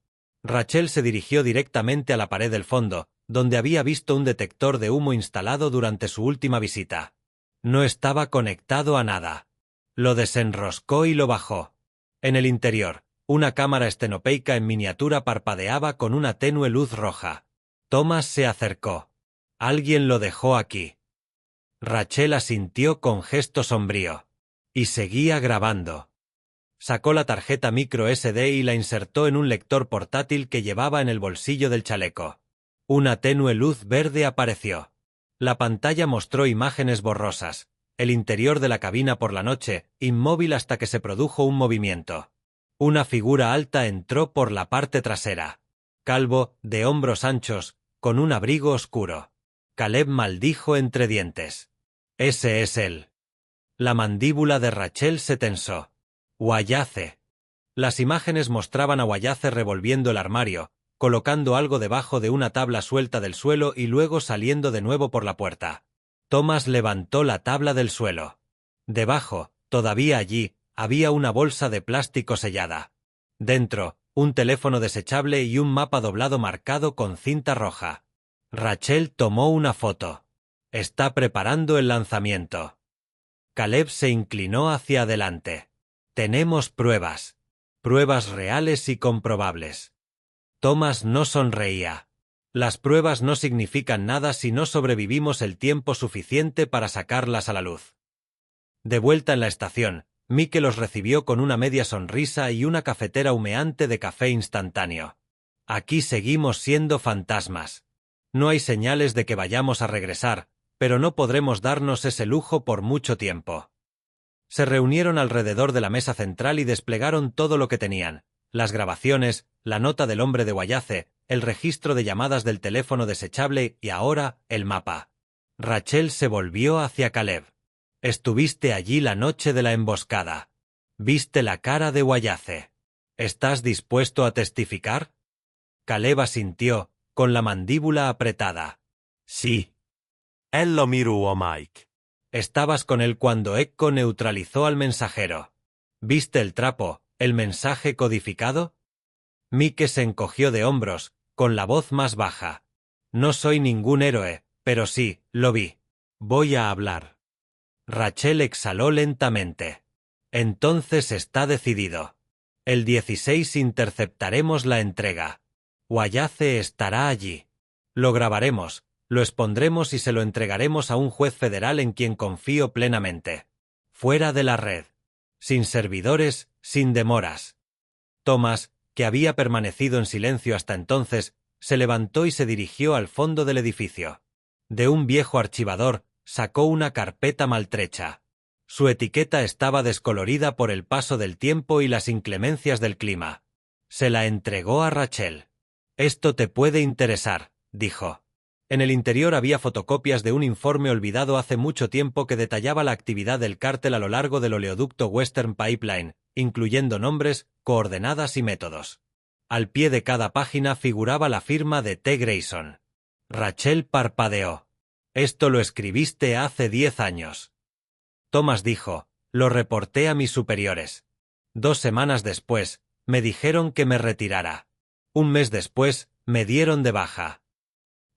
Speaker 1: Rachel se dirigió directamente a la pared del fondo, donde había visto un detector de humo instalado durante su última visita. No estaba conectado a nada. Lo desenroscó y lo bajó. En el interior, una cámara estenopeica en miniatura parpadeaba con una tenue luz roja. Thomas se acercó. «Alguien lo dejó aquí». Rachel asintió con gesto sombrío. Y seguía grabando. Sacó la tarjeta micro SD y la insertó en un lector portátil que llevaba en el bolsillo del chaleco. Una tenue luz verde apareció. La pantalla mostró imágenes borrosas, el interior de la cabina por la noche, inmóvil hasta que se produjo un movimiento. Una figura alta entró por la parte trasera. Calvo, de hombros anchos, con un abrigo oscuro. Caleb maldijo entre dientes. Ese es él. La mandíbula de Rachel se tensó. Wayace. Las imágenes mostraban a Wayace revolviendo el armario, colocando algo debajo de una tabla suelta del suelo y luego saliendo de nuevo por la puerta. Thomas levantó la tabla del suelo. Debajo, todavía allí, había una bolsa de plástico sellada. Dentro, un teléfono desechable y un mapa doblado marcado con cinta roja. Rachel tomó una foto. Está preparando el lanzamiento. Caleb se inclinó hacia adelante. Tenemos pruebas. Pruebas reales y comprobables. Thomas no sonreía. Las pruebas no significan nada si no sobrevivimos el tiempo suficiente para sacarlas a la luz. De vuelta en la estación, Mike los recibió con una media sonrisa y una cafetera humeante de café instantáneo. Aquí seguimos siendo fantasmas. No hay señales de que vayamos a regresar, pero no podremos darnos ese lujo por mucho tiempo. Se reunieron alrededor de la mesa central y desplegaron todo lo que tenían: las grabaciones, la nota del hombre de Wayace, el registro de llamadas del teléfono desechable y ahora el mapa. Rachel se volvió hacia Caleb. Estuviste allí la noche de la emboscada. Viste la cara de Wayace. ¿Estás dispuesto a testificar? Caleb asintió, con la mandíbula apretada. Sí.
Speaker 2: Él lo miró a Mike.
Speaker 1: Estabas con él cuando Echo neutralizó al mensajero. ¿Viste el trapo, el mensaje codificado? Mike se encogió de hombros, con la voz más baja. No soy ningún héroe, pero sí, lo vi. Voy a hablar. Rachel exhaló lentamente. Entonces está decidido. El 16 interceptaremos la entrega. Wayace estará allí. Lo grabaremos, lo expondremos y se lo entregaremos a un juez federal en quien confío plenamente. Fuera de la red. Sin servidores, sin demoras. Thomas, que había permanecido en silencio hasta entonces, se levantó y se dirigió al fondo del edificio. De un viejo archivador, sacó una carpeta maltrecha. Su etiqueta estaba descolorida por el paso del tiempo y las inclemencias del clima. Se la entregó a Rachel. Esto te puede interesar, dijo. En el interior había fotocopias de un informe olvidado hace mucho tiempo que detallaba la actividad del cártel a lo largo del oleoducto Western Pipeline, incluyendo nombres, coordenadas y métodos. Al pie de cada página figuraba la firma de T. Grayson. Rachel parpadeó. Esto lo escribiste hace 10 años. Thomas dijo, lo reporté a mis superiores. 2 semanas después, me dijeron que me retirara. Un mes después, me dieron de baja.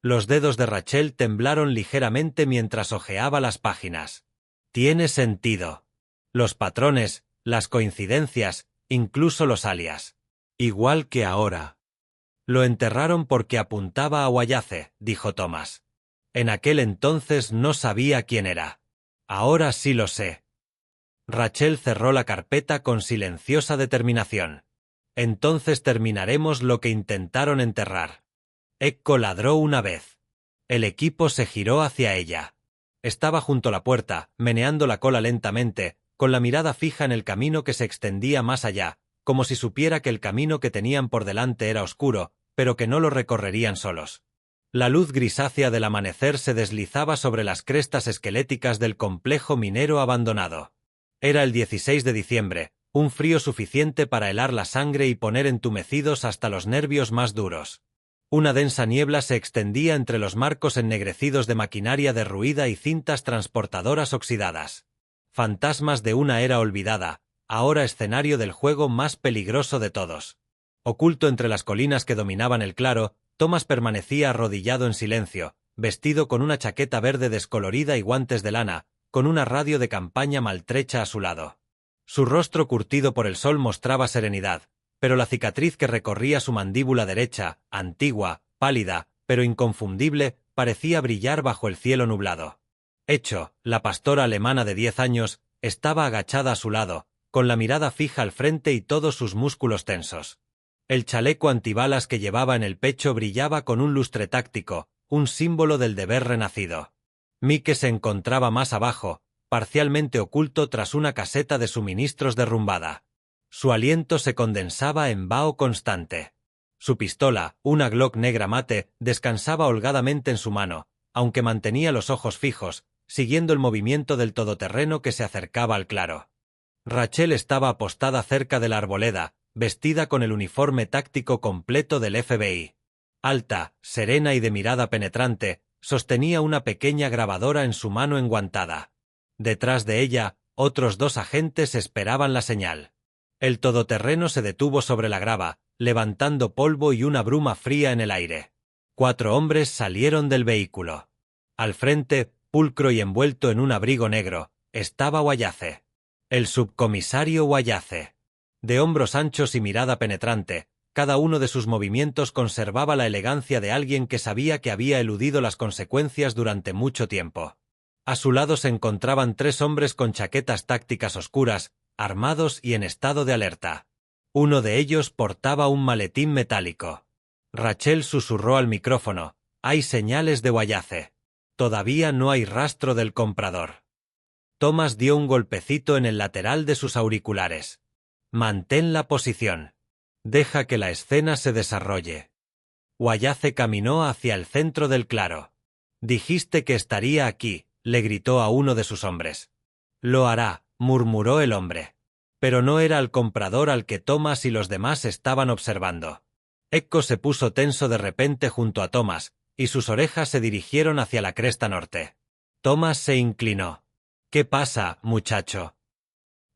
Speaker 1: Los dedos de Rachel temblaron ligeramente mientras hojeaba las páginas. Tiene sentido. Los patrones, las coincidencias, incluso los alias. Igual que ahora. Lo enterraron porque apuntaba a Wayace, dijo Thomas. En aquel entonces no sabía quién era. Ahora sí lo sé. Rachel cerró la carpeta con silenciosa determinación. Entonces terminaremos lo que intentaron enterrar. Echo ladró una vez. El equipo se giró hacia ella. Estaba junto a la puerta, meneando la cola lentamente, con la mirada fija en el camino que se extendía más allá, como si supiera que el camino que tenían por delante era oscuro, pero que no lo recorrerían solos. La luz grisácea del amanecer se deslizaba sobre las crestas esqueléticas del complejo minero abandonado. Era el 16 de diciembre, un frío suficiente para helar la sangre y poner entumecidos hasta los nervios más duros. Una densa niebla se extendía entre los marcos ennegrecidos de maquinaria derruida y cintas transportadoras oxidadas. Fantasmas de una era olvidada, ahora escenario del juego más peligroso de todos. Oculto entre las colinas que dominaban el claro, Thomas permanecía arrodillado en silencio, vestido con una chaqueta verde descolorida y guantes de lana, con una radio de campaña maltrecha a su lado. Su rostro curtido por el sol mostraba serenidad, pero la cicatriz que recorría su mandíbula derecha, antigua, pálida, pero inconfundible, parecía brillar bajo el cielo nublado. Echo, la pastora alemana de 10 años, estaba agachada a su lado, con la mirada fija al frente y todos sus músculos tensos. El chaleco antibalas que llevaba en el pecho brillaba con un lustre táctico, un símbolo del deber renacido. Mike se encontraba más abajo, parcialmente oculto tras una caseta de suministros derrumbada. Su aliento se condensaba en vaho constante. Su pistola, una Glock negra mate, descansaba holgadamente en su mano, aunque mantenía los ojos fijos, siguiendo el movimiento del todoterreno que se acercaba al claro. Rachel estaba apostada cerca de la arboleda, vestida con el uniforme táctico completo del FBI. Alta, serena y de mirada penetrante, sostenía una pequeña grabadora en su mano enguantada. Detrás de ella, otros 2 agentes esperaban la señal. El todoterreno se detuvo sobre la grava, levantando polvo y una bruma fría en el aire. 4 hombres salieron del vehículo. Al frente, pulcro y envuelto en un abrigo negro, estaba Wayace. El subcomisario Wayace. De hombros anchos y mirada penetrante, cada uno de sus movimientos conservaba la elegancia de alguien que sabía que había eludido las consecuencias durante mucho tiempo. A su lado se encontraban 3 hombres con chaquetas tácticas oscuras, armados y en estado de alerta. Uno de ellos portaba un maletín metálico. Rachel susurró al micrófono: «Hay señales de Wayace. Todavía no hay rastro del comprador». Thomas dio un golpecito en el lateral de sus auriculares. «Mantén la posición. Deja que la escena se desarrolle». Wayace caminó hacia el centro del claro. «Dijiste que estaría aquí», le gritó a uno de sus hombres. «Lo hará», murmuró el hombre. Pero no era el comprador al que Thomas y los demás estaban observando. Echo se puso tenso de repente junto a Thomas, y sus orejas se dirigieron hacia la cresta norte. Thomas se inclinó. «¿Qué pasa, muchacho?»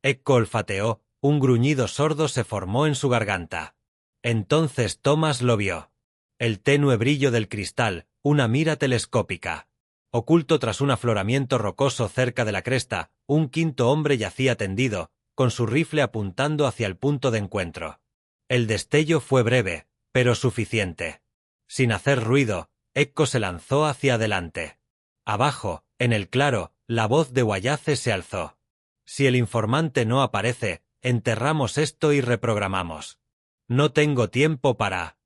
Speaker 1: Echo olfateó, un gruñido sordo se formó en su garganta. Entonces Thomas lo vio. El tenue brillo del cristal, una mira telescópica. Oculto tras un afloramiento rocoso cerca de la cresta, un 5.º hombre yacía tendido, con su rifle apuntando hacia el punto de encuentro. El destello fue breve, pero suficiente. Sin hacer ruido, Echo se lanzó hacia adelante. Abajo, en el claro, la voz de Wayace se alzó. «Si el informante no aparece, enterramos esto y reprogramamos. No tengo tiempo para...».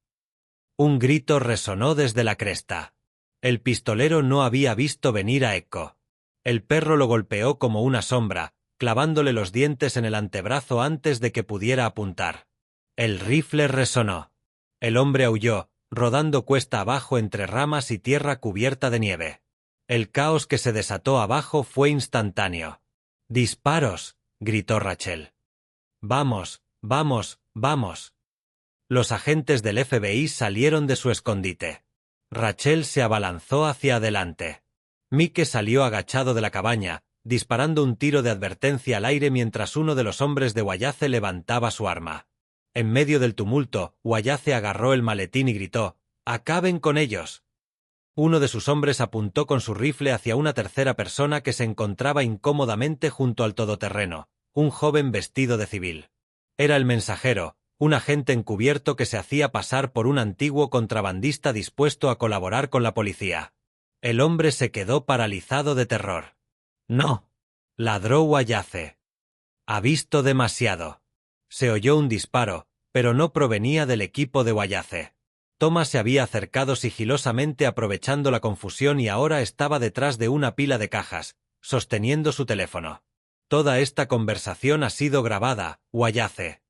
Speaker 1: Un grito resonó desde la cresta. El pistolero no había visto venir a Echo. El perro lo golpeó como una sombra, clavándole los dientes en el antebrazo antes de que pudiera apuntar. El rifle resonó. El hombre aulló, rodando cuesta abajo entre ramas y tierra cubierta de nieve. El caos que se desató abajo fue instantáneo. «¡Disparos!», gritó Rachel. «Vamos, vamos, vamos». Los agentes del FBI salieron de su escondite. Rachel se abalanzó hacia adelante. Mike salió agachado de la cabaña, disparando un tiro de advertencia al aire mientras uno de los hombres de Wayace levantaba su arma. En medio del tumulto, Wayace agarró el maletín y gritó: «¡Acaben con ellos!». Uno de sus hombres apuntó con su rifle hacia una tercera persona que se encontraba incómodamente junto al todoterreno, un joven vestido de civil. Era el mensajero, un agente encubierto que se hacía pasar por un antiguo contrabandista dispuesto a colaborar con la policía. El hombre se quedó paralizado de terror. «No», ladró Wayace. «Ha visto demasiado». Se oyó un disparo, pero no provenía del equipo de Wayace. Thomas se había acercado sigilosamente aprovechando la confusión y ahora estaba detrás de una pila de cajas, sosteniendo su teléfono. «Toda esta conversación ha sido grabada, Wayace».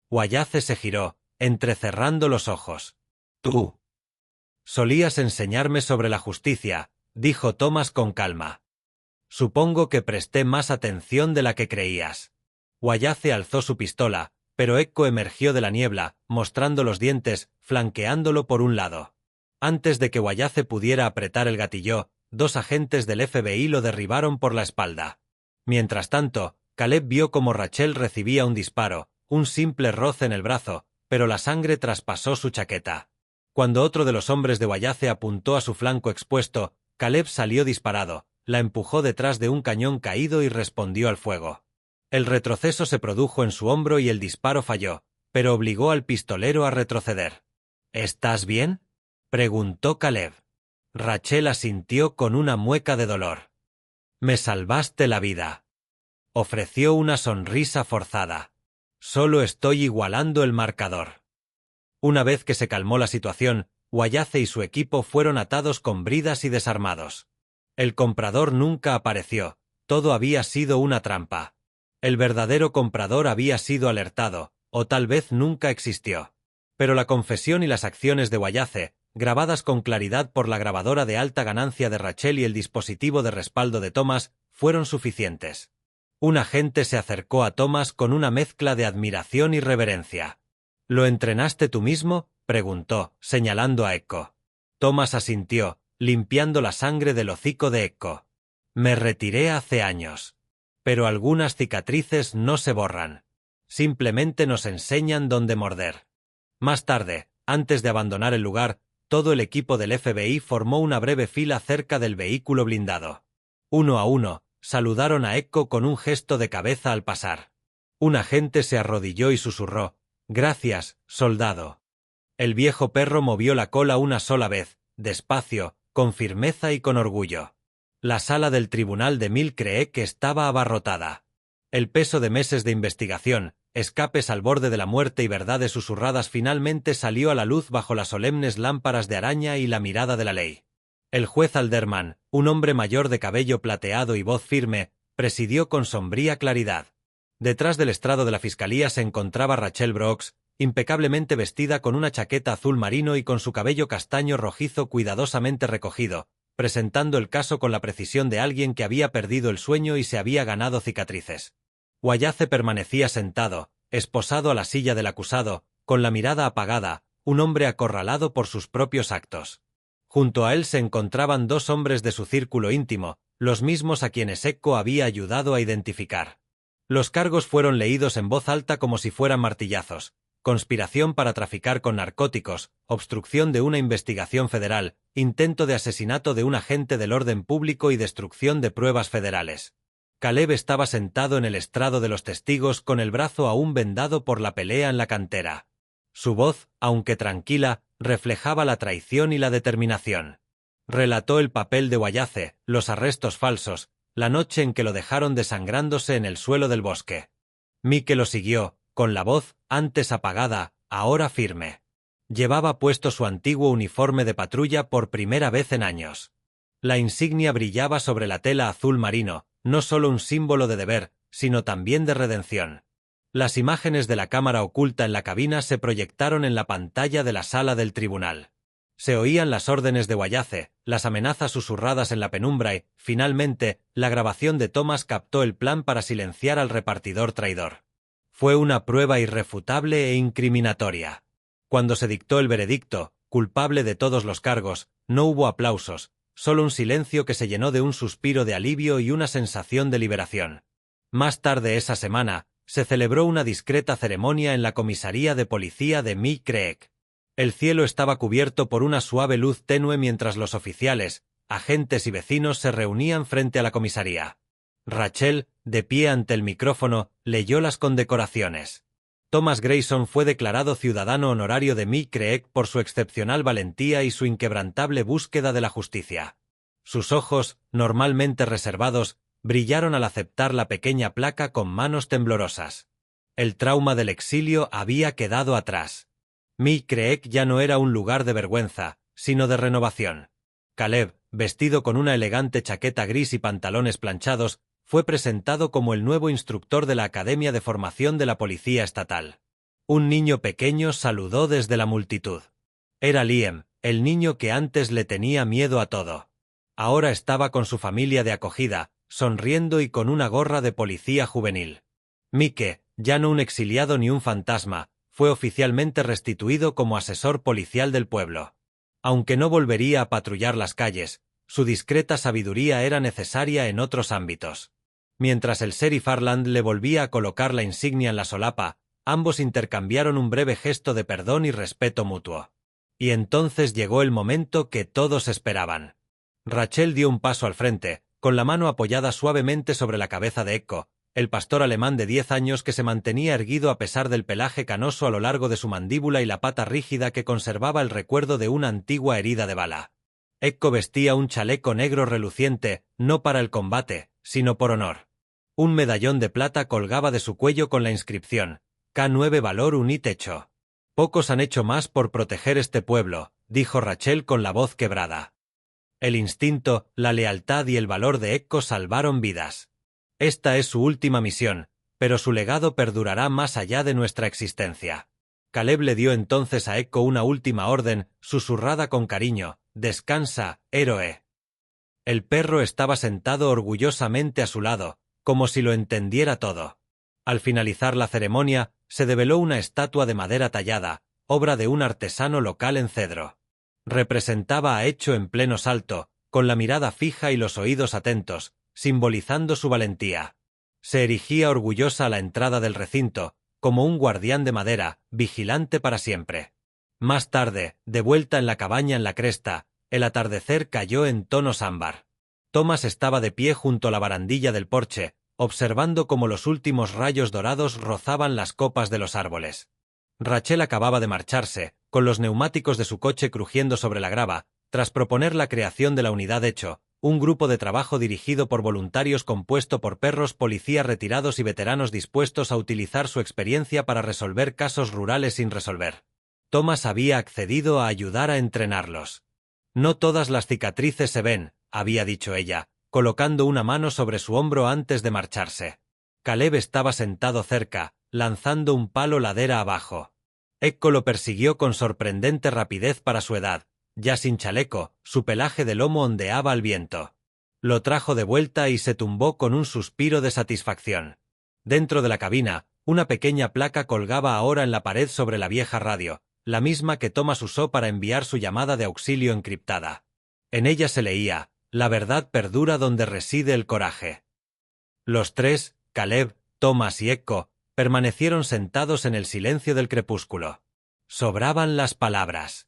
Speaker 1: Wayace se giró, entrecerrando los ojos. «Tú solías enseñarme sobre la justicia», dijo Thomas con calma. «Supongo que presté más atención de la que creías». Wayace alzó su pistola, pero Echo emergió de la niebla, mostrando los dientes, flanqueándolo por un lado. Antes de que Wayace pudiera apretar el gatillo, 2 agentes del FBI lo derribaron por la espalda. Mientras tanto, Caleb vio cómo Rachel recibía un disparo, un simple roce en el brazo, pero la sangre traspasó su chaqueta. Cuando otro de los hombres de Wayace apuntó a su flanco expuesto, Caleb salió disparado, la empujó detrás de un cañón caído y respondió al fuego. El retroceso se produjo en su hombro y el disparo falló, pero obligó al pistolero a retroceder. «¿Estás bien?», preguntó Caleb. Rachel asintió con una mueca de dolor. «Me salvaste la vida». Ofreció una sonrisa forzada. «Solo estoy igualando el marcador». Una vez que se calmó la situación, Wayace y su equipo fueron atados con bridas y desarmados. El comprador nunca apareció, todo había sido una trampa. El verdadero comprador había sido alertado, o tal vez nunca existió. Pero la confesión y las acciones de Wallace, grabadas con claridad por la grabadora de alta ganancia de Rachel y el dispositivo de respaldo de Thomas, fueron suficientes. Un agente se acercó a Thomas con una mezcla de admiración y reverencia. ¿Lo entrenaste tú mismo?, preguntó, señalando a Echo. Thomas asintió, limpiando la sangre del hocico de Echo. Me retiré hace años. Pero algunas cicatrices no se borran. Simplemente nos enseñan dónde morder. Más tarde, antes de abandonar el lugar, todo el equipo del FBI formó una breve fila cerca del vehículo blindado. Uno a uno, saludaron a Echo con un gesto de cabeza al pasar. Un agente se arrodilló y susurró: «Gracias, soldado». El viejo perro movió la cola una sola vez, despacio, con firmeza y con orgullo. La sala del tribunal de Mill Creek estaba abarrotada. El peso de meses de investigación, escapes al borde de la muerte y verdades susurradas finalmente salió a la luz bajo las solemnes lámparas de araña y la mirada de la ley. El juez Alderman, un hombre mayor de cabello plateado y voz firme, presidió con sombría claridad. Detrás del estrado de la fiscalía se encontraba Rachel Brooks, impecablemente vestida con una chaqueta azul marino y con su cabello castaño rojizo cuidadosamente recogido, presentando el caso con la precisión de alguien que había perdido el sueño y se había ganado cicatrices. Wallace permanecía sentado, esposado a la silla del acusado, con la mirada apagada, un hombre acorralado por sus propios actos. Junto a él se encontraban dos hombres de su círculo íntimo, los mismos a quienes Echo había ayudado a identificar. Los cargos fueron leídos en voz alta como si fueran martillazos: conspiración para traficar con narcóticos, obstrucción de una investigación federal, intento de asesinato de un agente del orden público y destrucción de pruebas federales. Caleb estaba sentado en el estrado de los testigos con el brazo aún vendado por la pelea en la cantera. Su voz, aunque tranquila, reflejaba la traición y la determinación. Relató el papel de Wallace, los arrestos falsos, la noche en que lo dejaron desangrándose en el suelo del bosque. Mike lo siguió, con la voz, antes apagada, ahora firme. Llevaba puesto su antiguo uniforme de patrulla por primera vez en años. La insignia brillaba sobre la tela azul marino, no solo un símbolo de deber, sino también de redención. Las imágenes de la cámara oculta en la cabina se proyectaron en la pantalla de la sala del tribunal. Se oían las órdenes de Wallace, las amenazas susurradas en la penumbra y, finalmente, la grabación de Thomas captó el plan para silenciar al repartidor traidor. Fue una prueba irrefutable e incriminatoria. Cuando se dictó el veredicto, culpable de todos los cargos, no hubo aplausos, solo un silencio que se llenó de un suspiro de alivio y una sensación de liberación. Más tarde esa semana, se celebró una discreta ceremonia en la comisaría de policía de Mill Creek. El cielo estaba cubierto por una suave luz tenue mientras los oficiales, agentes y vecinos se reunían frente a la comisaría. Rachel, de pie ante el micrófono, leyó las condecoraciones. Thomas Grayson fue declarado ciudadano honorario de Mill Creek por su excepcional valentía y su inquebrantable búsqueda de la justicia. Sus ojos, normalmente reservados, brillaron al aceptar la pequeña placa con manos temblorosas. El trauma del exilio había quedado atrás. Mill Creek ya no era un lugar de vergüenza, sino de renovación. Caleb, vestido con una elegante chaqueta gris y pantalones planchados, fue presentado como el nuevo instructor de la Academia de Formación de la Policía Estatal. Un niño pequeño saludó desde la multitud. Era Liam, el niño que antes le tenía miedo a todo. Ahora estaba con su familia de acogida, sonriendo y con una gorra de policía juvenil. Mike, ya no un exiliado ni un fantasma, fue oficialmente restituido como asesor policial del pueblo. Aunque no volvería a patrullar las calles, su discreta sabiduría era necesaria en otros ámbitos. Mientras el sheriff Harland le volvía a colocar la insignia en la solapa, ambos intercambiaron un breve gesto de perdón y respeto mutuo. Y entonces llegó el momento que todos esperaban. Rachel dio un paso al frente, con la mano apoyada suavemente sobre la cabeza de Echo, el pastor alemán de 10 años que se mantenía erguido a pesar del pelaje canoso a lo largo de su mandíbula y la pata rígida que conservaba el recuerdo de una antigua herida de bala. Echo vestía un chaleco negro reluciente, no para el combate, sino por honor. Un medallón de plata colgaba de su cuello con la inscripción: K9 Valor Unit Hecho. Pocos han hecho más por proteger este pueblo, dijo Rachel con la voz quebrada. El instinto, la lealtad y el valor de Echo salvaron vidas. Esta es su última misión, pero su legado perdurará más allá de nuestra existencia. Caleb le dio entonces a Echo una última orden, susurrada con cariño: «Descansa, héroe». El perro estaba sentado orgullosamente a su lado, como si lo entendiera todo. Al finalizar la ceremonia, se develó una estatua de madera tallada, obra de un artesano local en cedro. Representaba a Echo en pleno salto, con la mirada fija y los oídos atentos, simbolizando su valentía. Se erigía orgullosa a la entrada del recinto, como un guardián de madera, vigilante para siempre. Más tarde, de vuelta en la cabaña en la cresta, el atardecer cayó en tonos ámbar. Thomas estaba de pie junto a la barandilla del porche, observando cómo los últimos rayos dorados rozaban las copas de los árboles. Rachel acababa de marcharse, con los neumáticos de su coche crujiendo sobre la grava, tras proponer la creación de la Unidad Echo, un grupo de trabajo dirigido por voluntarios compuesto por perros policías retirados y veteranos dispuestos a utilizar su experiencia para resolver casos rurales sin resolver. Thomas había accedido a ayudar a entrenarlos. «No todas las cicatrices se ven», había dicho ella, colocando una mano sobre su hombro antes de marcharse. Caleb estaba sentado cerca, lanzando un palo ladera abajo. Echo lo persiguió con sorprendente rapidez para su edad. Ya sin chaleco, su pelaje de lomo ondeaba al viento. Lo trajo de vuelta y se tumbó con un suspiro de satisfacción. Dentro de la cabina, una pequeña placa colgaba ahora en la pared sobre la vieja radio, la misma que Thomas usó para enviar su llamada de auxilio encriptada. En ella se leía: «La verdad perdura donde reside el coraje». Los tres, Caleb, Thomas y Echo, permanecieron sentados en el silencio del crepúsculo. Sobraban las palabras.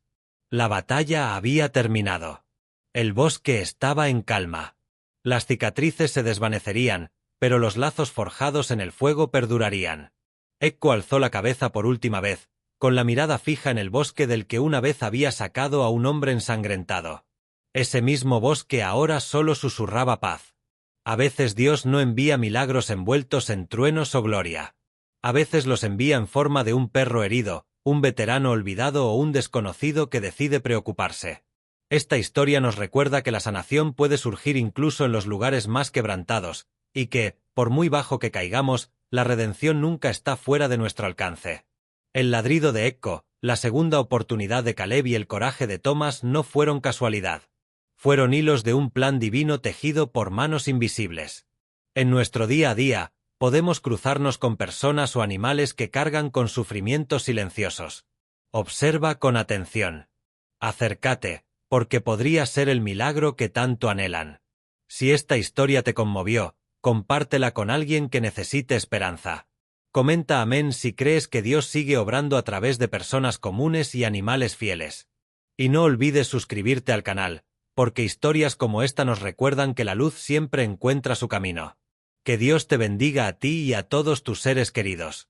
Speaker 1: La batalla había terminado. El bosque estaba en calma. Las cicatrices se desvanecerían, pero los lazos forjados en el fuego perdurarían. Echo alzó la cabeza por última vez, con la mirada fija en el bosque del que una vez había sacado a un hombre ensangrentado. Ese mismo bosque ahora solo susurraba paz. A veces Dios no envía milagros envueltos en truenos o gloria. A veces los envía en forma de un perro herido, un veterano olvidado o un desconocido que decide preocuparse. Esta historia nos recuerda que la sanación puede surgir incluso en los lugares más quebrantados, y que, por muy bajo que caigamos, la redención nunca está fuera de nuestro alcance. El ladrido de Echo, la segunda oportunidad de Caleb y el coraje de Thomas no fueron casualidad. Fueron hilos de un plan divino tejido por manos invisibles. En nuestro día a día, podemos cruzarnos con personas o animales que cargan con sufrimientos silenciosos. Observa con atención. Acércate, porque podría ser el milagro que tanto anhelan. Si esta historia te conmovió, compártela con alguien que necesite esperanza. Comenta amén si crees que Dios sigue obrando a través de personas comunes y animales fieles. Y no olvides suscribirte al canal, porque historias como esta nos recuerdan que la luz siempre encuentra su camino. Que Dios te bendiga a ti y a todos tus seres queridos.